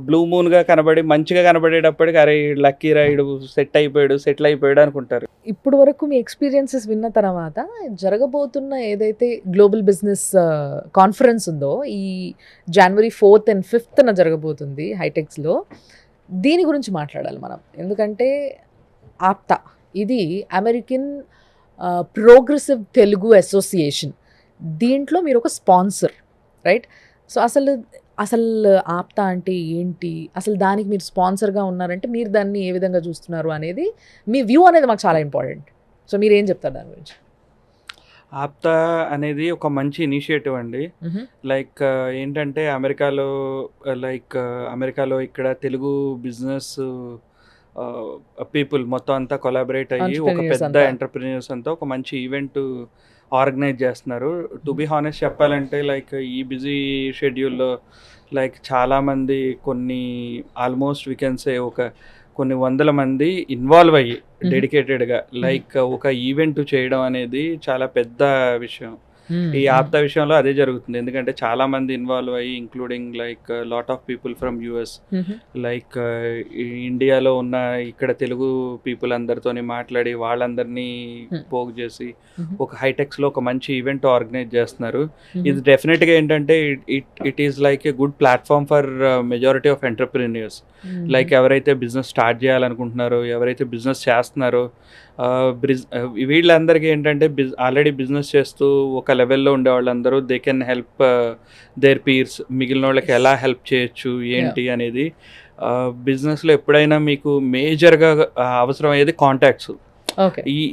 బ్లూ మూన్గా కనబడి మంచిగా కనబడేటప్పటికి అరే లక్కీ రైడు సెటిల్ అయిపోయాడు అనుకుంటారు. ఇప్పుడు వరకు మీ ఎక్స్పీరియన్సెస్ విన్న తర్వాత జరగబోతున్న ఏదైతే గ్లోబల్ బిజినెస్ కాన్ఫరెన్స్ ఉందో ఈ January 4th and 5th జరగబోతుంది హైటెక్స్లో, దీని గురించి మాట్లాడాలి మనం. ఎందుకంటే ఆప్తా ఇది అమెరికన్ ప్రోగ్రెసివ్ తెలుగు అసోసియేషన్, దీంట్లో మీరు ఒక స్పాన్సర్, రైట్? సో అసలు ఆప్తా అంటే ఏంటి, అసలు దానికి మీరు స్పాన్సర్గా ఉన్నారంటే మీరు దాన్ని ఏ విధంగా చూస్తున్నారు అనేది మీ వ్యూ అనేది మాకు చాలా ఇంపార్టెంట్. సో మీరు ఏం చెప్తారు దాని గురించి? ఆప్తా అనేది ఒక మంచి ఇనిషియేటివ్ అండి. లైక్ ఏంటంటే అమెరికాలో ఇక్కడ తెలుగు బిజినెస్ పీపుల్ మొత్తం అంతా కొలాబరేట్ అయ్యి ఒక పెద్ద ఎంటర్ప్రీనియర్స్ అంతా ఒక మంచి ఈవెంట్ ఆర్గనైజ్ చేస్తున్నారు. టు బి హానెస్ట్ చెప్పాలంటే లైక్ ఈ బిజీ షెడ్యూల్లో లైక్ చాలామంది కొన్ని ఆల్మోస్ట్ వీ కెన్ సే ఒక కొన్ని వందల మంది ఇన్వాల్వ్ అయ్యి డెడికేటెడ్గా లైక్ ఒక ఈవెంట్ చేయడం అనేది చాలా పెద్ద విషయం. ఈ ఆప్తా విషయంలో అదే జరుగుతుంది, ఎందుకంటే చాలా మంది ఇన్వాల్వ్ అయ్యి including like lot of people from US, like ఇండియాలో ఉన్న ఇక్కడ తెలుగు పీపుల్ అందరితోని మాట్లాడి వాళ్ళందరినీ పోగు చేసి ఒక హైటెక్స్లో ఒక మంచి ఈవెంట్ ఆర్గనైజ్ చేస్తున్నారు. ఇది డెఫినెట్గా ఏంటంటే it is like a good platform for majority of entrepreneurs. Like ఎవరైతే బిజినెస్ స్టార్ట్ చేయాలనుకుంటున్నారో, ఎవరైతే బిజినెస్ చేస్తున్నారో, వీళ్ళందరికీ ఏంటంటే ఆల్రెడీ బిజినెస్ చేస్తూ ఒక లెవెల్లో ఉండే వాళ్ళందరూ they can help their peers, మిగిలిన వాళ్ళకి ఎలా హెల్ప్ చేయొచ్చు ఏంటి అనేది. బిజినెస్లో ఎప్పుడైనా మీకు మేజర్గా అవసరం అయ్యేది కాంటాక్ట్స్.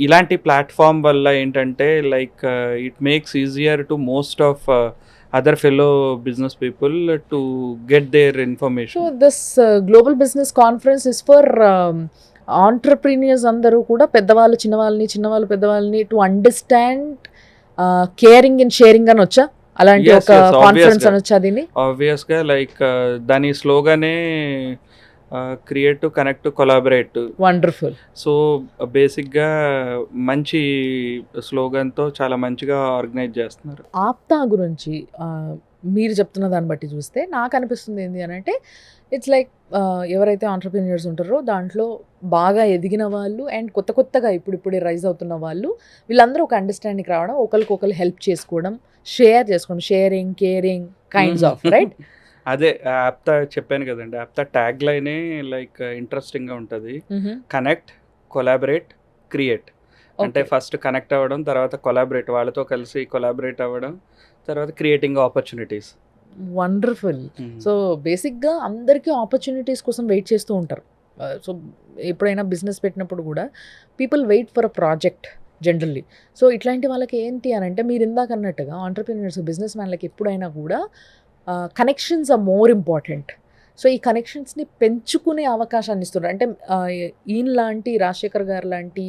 ఇలాంటి ప్లాట్ఫామ్ వల్ల ఏంటంటే like it makes easier to most of other fellow business people to get their information. So this global business conference is for entrepreneurs అందరూ కూడా పెద్దవాళ్ళు చిన్నవాళ్ళు పెద్దవాళ్ళని to understand caring and sharing అని వచ్చా అలాంటి ఒక కాన్ఫరెన్స్ అని వచ్చా దీన్ని? ఆబ్వియస్గా లైక్ దాని స్లోగానే create to connect to collaborate. Wonderful. So బేసిక్గా మంచి స్లోగన్తో చాలా మంచిగా ఆర్గనైజ్ చేస్తున్నారు. ఆప్తా గురించి మీరు చెప్తున్న దాన్ని బట్టి చూస్తే నాకు అనిపిస్తుంది ఏంటి అని అంటే ఇట్స్ లైక్ ఎవరైతే ఆంటర్ప్రెన్యూర్స్ ఉంటారో దాంట్లో బాగా ఎదిగిన వాళ్ళు అండ్ కొత్తగా ఇప్పుడిప్పుడే రైజ్ అవుతున్న వాళ్ళు వీళ్ళందరూ ఒక అండర్స్టాండింగ్ రావడం, ఒకరికొకరు హెల్ప్ చేసుకోవడం, షేర్ చేసుకోవడం, sharing caring kinds of right. అదే ఆప్తా చెప్పాను కదండి, ఆప్తా ట్యాగ్ లైనే లైక్ ఇంట్రెస్టింగ్గా ఉంటుంది. Connect, collaborate, create. అంటే ఫస్ట్ కనెక్ట్ అవ్వడం, తర్వాత కొలాబరేట్, వాళ్ళతో కలిసి కొలాబరేట్ అవ్వడం, తర్వాత క్రియేటింగ్ ఆపర్చునిటీస్. వండర్ఫుల్. సో బేసిక్గా అందరికీ ఆపర్చునిటీస్ కోసం వెయిట్ చేస్తూ ఉంటారు. సో ఎప్పుడైనా బిజినెస్ పెట్టినప్పుడు కూడా people wait for a project generally. So ఇట్లాంటి వాళ్ళకి ఏంటి అని అంటే మీరు ఇందాక అన్నట్టుగా ఆంటర్ప్రెన్యూర్స్, బిజినెస్ మ్యాన్లకి ఎప్పుడైనా కూడా connections are more important. So ఈ కనెక్షన్స్ని పెంచుకునే అవకాశాన్ని ఇస్తున్నారు. అంటే ఈయన లాంటి రాజశేఖర్ గారు లాంటి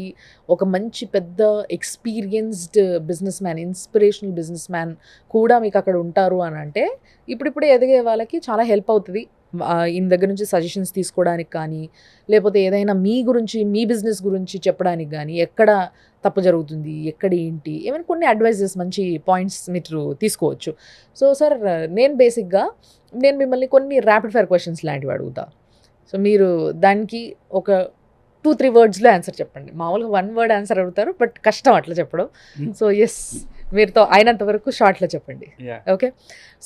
ఒక మంచి పెద్ద experienced business man, inspirational business man కూడా మీకు అక్కడ ఉంటారు అని అంటే ఇప్పుడిప్పుడే ఎదిగే వాళ్ళకి చాలా హెల్ప్ అవుతుంది. ఈయన దగ్గర నుంచి సజెషన్స్ తీసుకోవడానికి కానీ, లేకపోతే ఏదైనా మీ గురించి, మీ బిజినెస్ గురించి చెప్పడానికి కానీ, ఎక్కడ తప్పు జరుగుతుంది, ఎక్కడ ఏంటి, ఏమైనా కొన్ని అడ్వైజెస్, మంచి పాయింట్స్ మీరు తీసుకోవచ్చు. సో సార్, నేను మిమ్మల్ని కొన్ని ర్యాపిడ్ ఫైర్ క్వశ్చన్స్ లాంటివి అడుగుతా. సో మీరు దానికి ఒక 2-3 వర్డ్స్లో ఆన్సర్ చెప్పండి. మామూలుగా 1 word ఆన్సర్ అడుగుతారు, బట్ కష్టం అట్లా చెప్పడం. సో ఎస్, మీరుతో అయినంత వరకు షార్ట్లో చెప్పండి. ఓకే.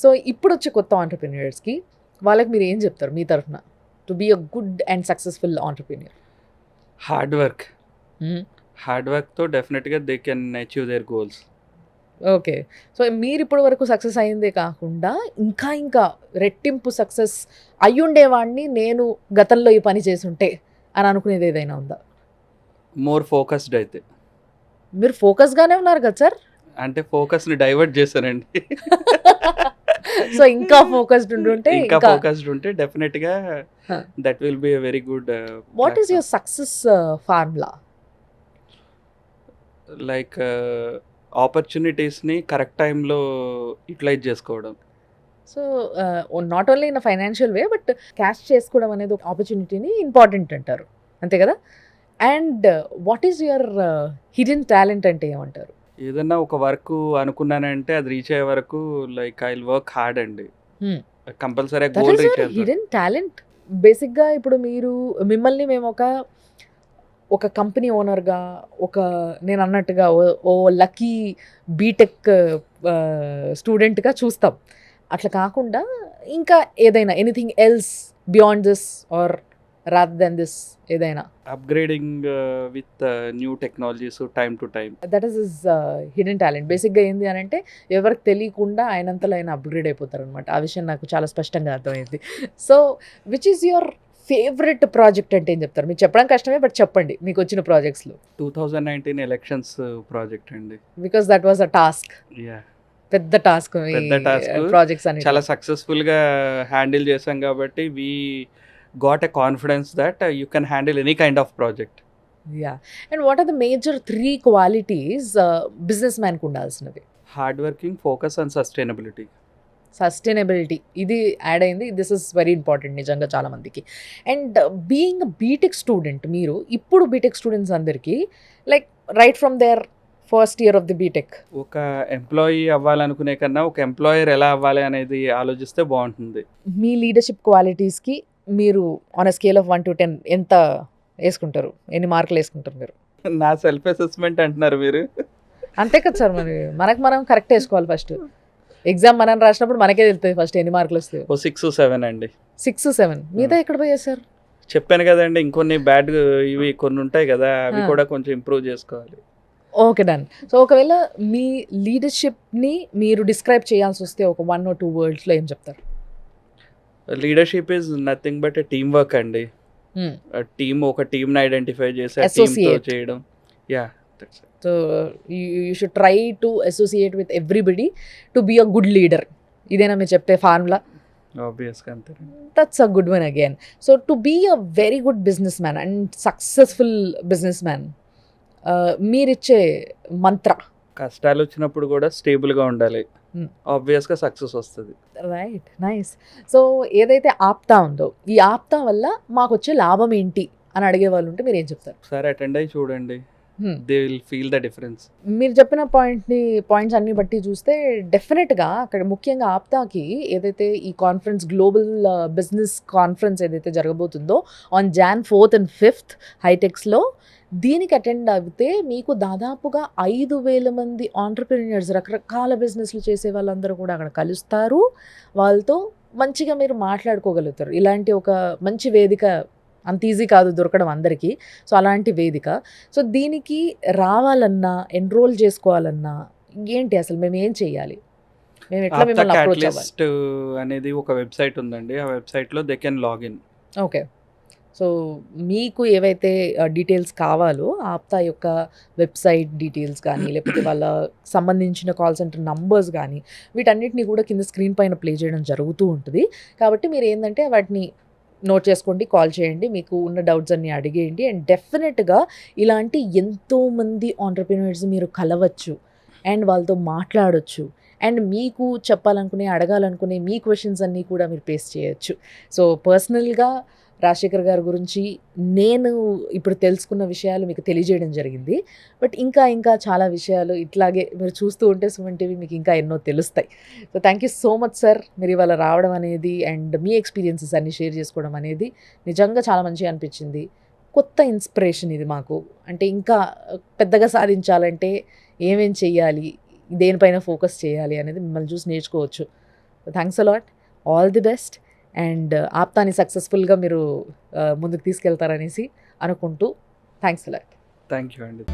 సో ఇప్పుడు వచ్చే కొత్త ఆంటర్ప్రెన్యూర్స్కి వాళ్ళకి మీరు ఏం చెప్తారు మీ తరఫున to be a good and successful entrepreneur? Hard వర్క్తో డెఫినెట్గా they can achieve their goals. Okay. So మీరు ఇప్పటి వరకు సక్సెస్ అయిందే కాకుండా ఇంకా రెట్టింపు సక్సెస్ అయ్యుండేవాడిని నేను గతంలో ఈ పని చేసుంటే అని అనుకునేది ఏదైనా ఉందా? మోర్ ఫోకస్డ్ అయితే. మీరు ఫోకస్గానే ఉన్నారు కదా సార్? అంటే ఫోకస్ని డైవర్ట్ చేశానండి. సో ఇంకా ఫోకస్డ్ ఉంటే డెఫినెట్గా that will be a very good. What is your success formula? Like ఆపర్చునిటీస్ని కరెక్ట్ టైంలో యూటిలైజ్ చేసుకోవడం. So not only in a financial way, but cash చేసుకోవడం అనేది ఒక ఆపర్చునిటీని ఇంపార్టెంట్ అంటారు, అంతే కదా? And what is your hidden talent అంటే ఏమంటారు? ఏదన్నా ఒక వర్క్ అనుకున్నానంటే అది రీచ్ అయ్యే వరకు like I will work hard అండి. కంపల్సరీ గోల్ రీచ్ అయ్యాలి. హిడెన్ టాలెంట్ బేసిక్గా ఇప్పుడు మిమ్మల్ని మేము ఒక కంపెనీ ఓనర్గా, నేను అన్నట్టుగా ఓ లక్కీ బీటెక్ స్టూడెంట్గా చూస్తాం. అట్లా కాకుండా ఇంకా ఏదైనా anything else beyond this or rather than this, ఏదైనా upgrading with new technologies time to time, that is his hidden talent. బేసిక్గా ఏంది అని అంటే ఎవరికి తెలియకుండా ఆయనంతలో ఆయన అప్గ్రేడ్ అయిపోతారు అనమాట. ఆ విషయం నాకు చాలా స్పష్టంగా అర్థమైంది. So which is your favourite project అంటే ఏం చెప్తారు? మీరు చెప్పడం కష్టమే, బట్ చెప్పండి మీకు వచ్చిన ప్రాజెక్ట్స్లో. 2019 ఎలక్షన్స్ ప్రాజెక్ట్ అండి. Because that was a task. పెద్ద టాస్క్ ప్రాజెక్ట్స్ అని చాలా సక్సెస్ఫుల్గా హ్యాండిల్ చేసాం కాబట్టి we got a confidence that you can handle any kind of project. And what are the major 3 qualities business మ్యాన్కి ఉండాల్సినవి? Hard working, focus and sustainability. Sustainability ఇది add అయింది. దిస్ ఇస్ వెరీ ఇంపార్టెంట్ నిజంగా చాలామందికి. And being BTech student, మీరు ఇప్పుడు BTech students అందరికీ like right from their first year of the BTech ఒక ఎంప్లాయీ అవ్వాలనుకునే కన్నా ఒక ఎంప్లాయర్ ఎలా అవ్వాలి అనేది ఆలోచిస్తే బాగుంటుంది. మీ లీడర్షిప్ క్వాలిటీస్కి మీరు on a scale of 1 to 10 ఎంత వేసుకుంటారు? ఎన్ని మార్కులు వేసుకుంటారు మీరు? నా సెల్ఫ్ అసెస్మెంట్ అంటున్నారు మీరు? అంతే కదా సార్, మరి మనం కరెక్ట్ వేసుకోవాలి. ఫస్ట్ ఎగ్జామ్ మనం రాసినప్పుడు మనకే తెలుస్తుంది ఫస్ట్ ఎన్ని మార్కులు వస్తాయి. 6-7 అండి. 6-7 మిగతా ఎక్కడ పోయాయి సార్? చెప్పాను కదండి, ఇంకొన్ని బ్యాడ్ ఇవి కొన్ని ఉంటాయి కదా, అవి కూడా కొంచెం ఇంప్రూవ్ చేసుకోవాలి. Okay done. సో ఒకవేళ మీ లీడర్షిప్ని మీరు డిస్క్రైబ్ చేయాల్సి వస్తే ఒక 1 or 2 wordsలో ఏం చెప్తారు? Leadership is nothing but team work అండి. ఒక టీమ్ని ఐడెంటిఫై చేసి ఆ టీమ్తో Associate. చేయడం. Yeah, so you should try to associate with everybody to be a good leader. ఇదేనా మీరు చెప్పే ఫార్ములా? ఆబ్వియస్గా అంతే. That's a good one again. So to be a very good business man and successful business man, మీరిచ్చే మంత్ర? కష్టాలు వచ్చినప్పుడు కూడా స్టేబుల్గా ఉండాలి. ఆబ్వియస్గా సక్సెస్ వస్తుంది. Right, nice. సో ఏదైతే ఆప్తా ఉందో, ఈ ఆప్తా వల్ల మాకు వచ్చే లాభం ఏంటి అని అడిగే వాళ్ళు ఉంటే మీరు ఏం చెప్తారు? ఒకసారి అటెండ్ అయ్యి చూడండి, they will feel the difference. మీరు చెప్పిన పాయింట్స్ అన్ని బట్టి చూస్తే డెఫినెట్గా అక్కడ ముఖ్యంగా ఆప్తాకి ఏదైతే ఈ కాన్ఫరెన్స్, గ్లోబల్ బిజినెస్ కాన్ఫరెన్స్ ఏదైతే జరగబోతుందో on Jan 4th and 5th హైటెక్స్లో, దీనికి అటెండ్ అయితే మీకు దాదాపుగా 5,000 మంది ఆంటర్ప్రెన్యూర్స్, రకరకాల బిజినెస్లు చేసే వాళ్ళందరూ కూడా అక్కడ కలుస్తారు. వాళ్ళతో మంచిగా మీరు మాట్లాడుకోగలుగుతారు. ఇలాంటి ఒక మంచి వేదిక అంత ఈజీ కాదు దొరకడం అందరికీ. సో అలాంటి వేదిక. సో దీనికి రావాలన్నా, ఎన్రోల్ చేసుకోవాలన్నా ఏంటి అసలు మేము ఏం చేయాలి? మేము ఎట్లా మిమ్మల్ని అప్రోచ్ అవ్వాలి? క్యాటలిస్ట్ అనేది ఒక వెబ్సైట్ ఉందండి. ఆ వెబ్సైట్లో they can login. Okay. So మీకు ఏవైతే డీటెయిల్స్ కావాలో ఆప్తా యొక్క వెబ్సైట్ డీటెయిల్స్ కానీ, లేకపోతే వాళ్ళ సంబంధించిన కాల్ సెంటర్ నంబర్స్ కానీ, వీటన్నిటిని కూడా కింద స్క్రీన్ పైన ప్లే చేయడం జరుగుతూ ఉంటుంది. కాబట్టి మీరు ఏంటంటే వాటిని నోట్ చేసుకోండి, కాల్ చేయండి, మీకు ఉన్న డౌట్స్ అన్నీ అడిగేయండి. అండ్ డెఫినెట్గా ఇలాంటి ఎంతోమంది ఆంటర్ప్రెన్యూర్స్ మీరు కలవచ్చు అండ్ వాళ్ళతో మాట్లాడొచ్చు. అండ్ మీకు చెప్పాలనుకునే, అడగాలనుకునే మీ క్వశ్చన్స్ అన్నీ కూడా మీరు ఫేస్ చేయొచ్చు. సో పర్సనల్గా రాజశేఖర్ గారి గురించి నేను ఇప్పుడు తెలుసుకున్న విషయాలు మీకు తెలియజేయడం జరిగింది. బట్ ఇంకా చాలా విషయాలు ఇట్లాగే మీరు చూస్తూ ఉంటే సుమన్ టీవీ మీకు ఇంకా ఎన్నో తెలుస్తాయి. So thank you so much sir, మీరు ఇవాళ రావడం అనేది అండ్ మీ ఎక్స్పీరియన్సెస్ అన్ని షేర్ చేసుకోవడం అనేది నిజంగా చాలా మంచిగా అనిపించింది. కొత్త ఇన్స్పిరేషన్ ఇది మాకు. అంటే ఇంకా పెద్దగా సాధించాలంటే ఏమేం చెయ్యాలి, దేనిపైన ఫోకస్ చేయాలి అనేది మిమ్మల్ని చూసి నేర్చుకోవచ్చు. Thanks a lot, all the best. And ఆప్తాని సక్సెస్ఫుల్గా మీరు ముందుకు తీసుకెళ్తారనేసి అనుకుంటూ థ్యాంక్స్ అలాట్. థ్యాంక్ యూ అండి.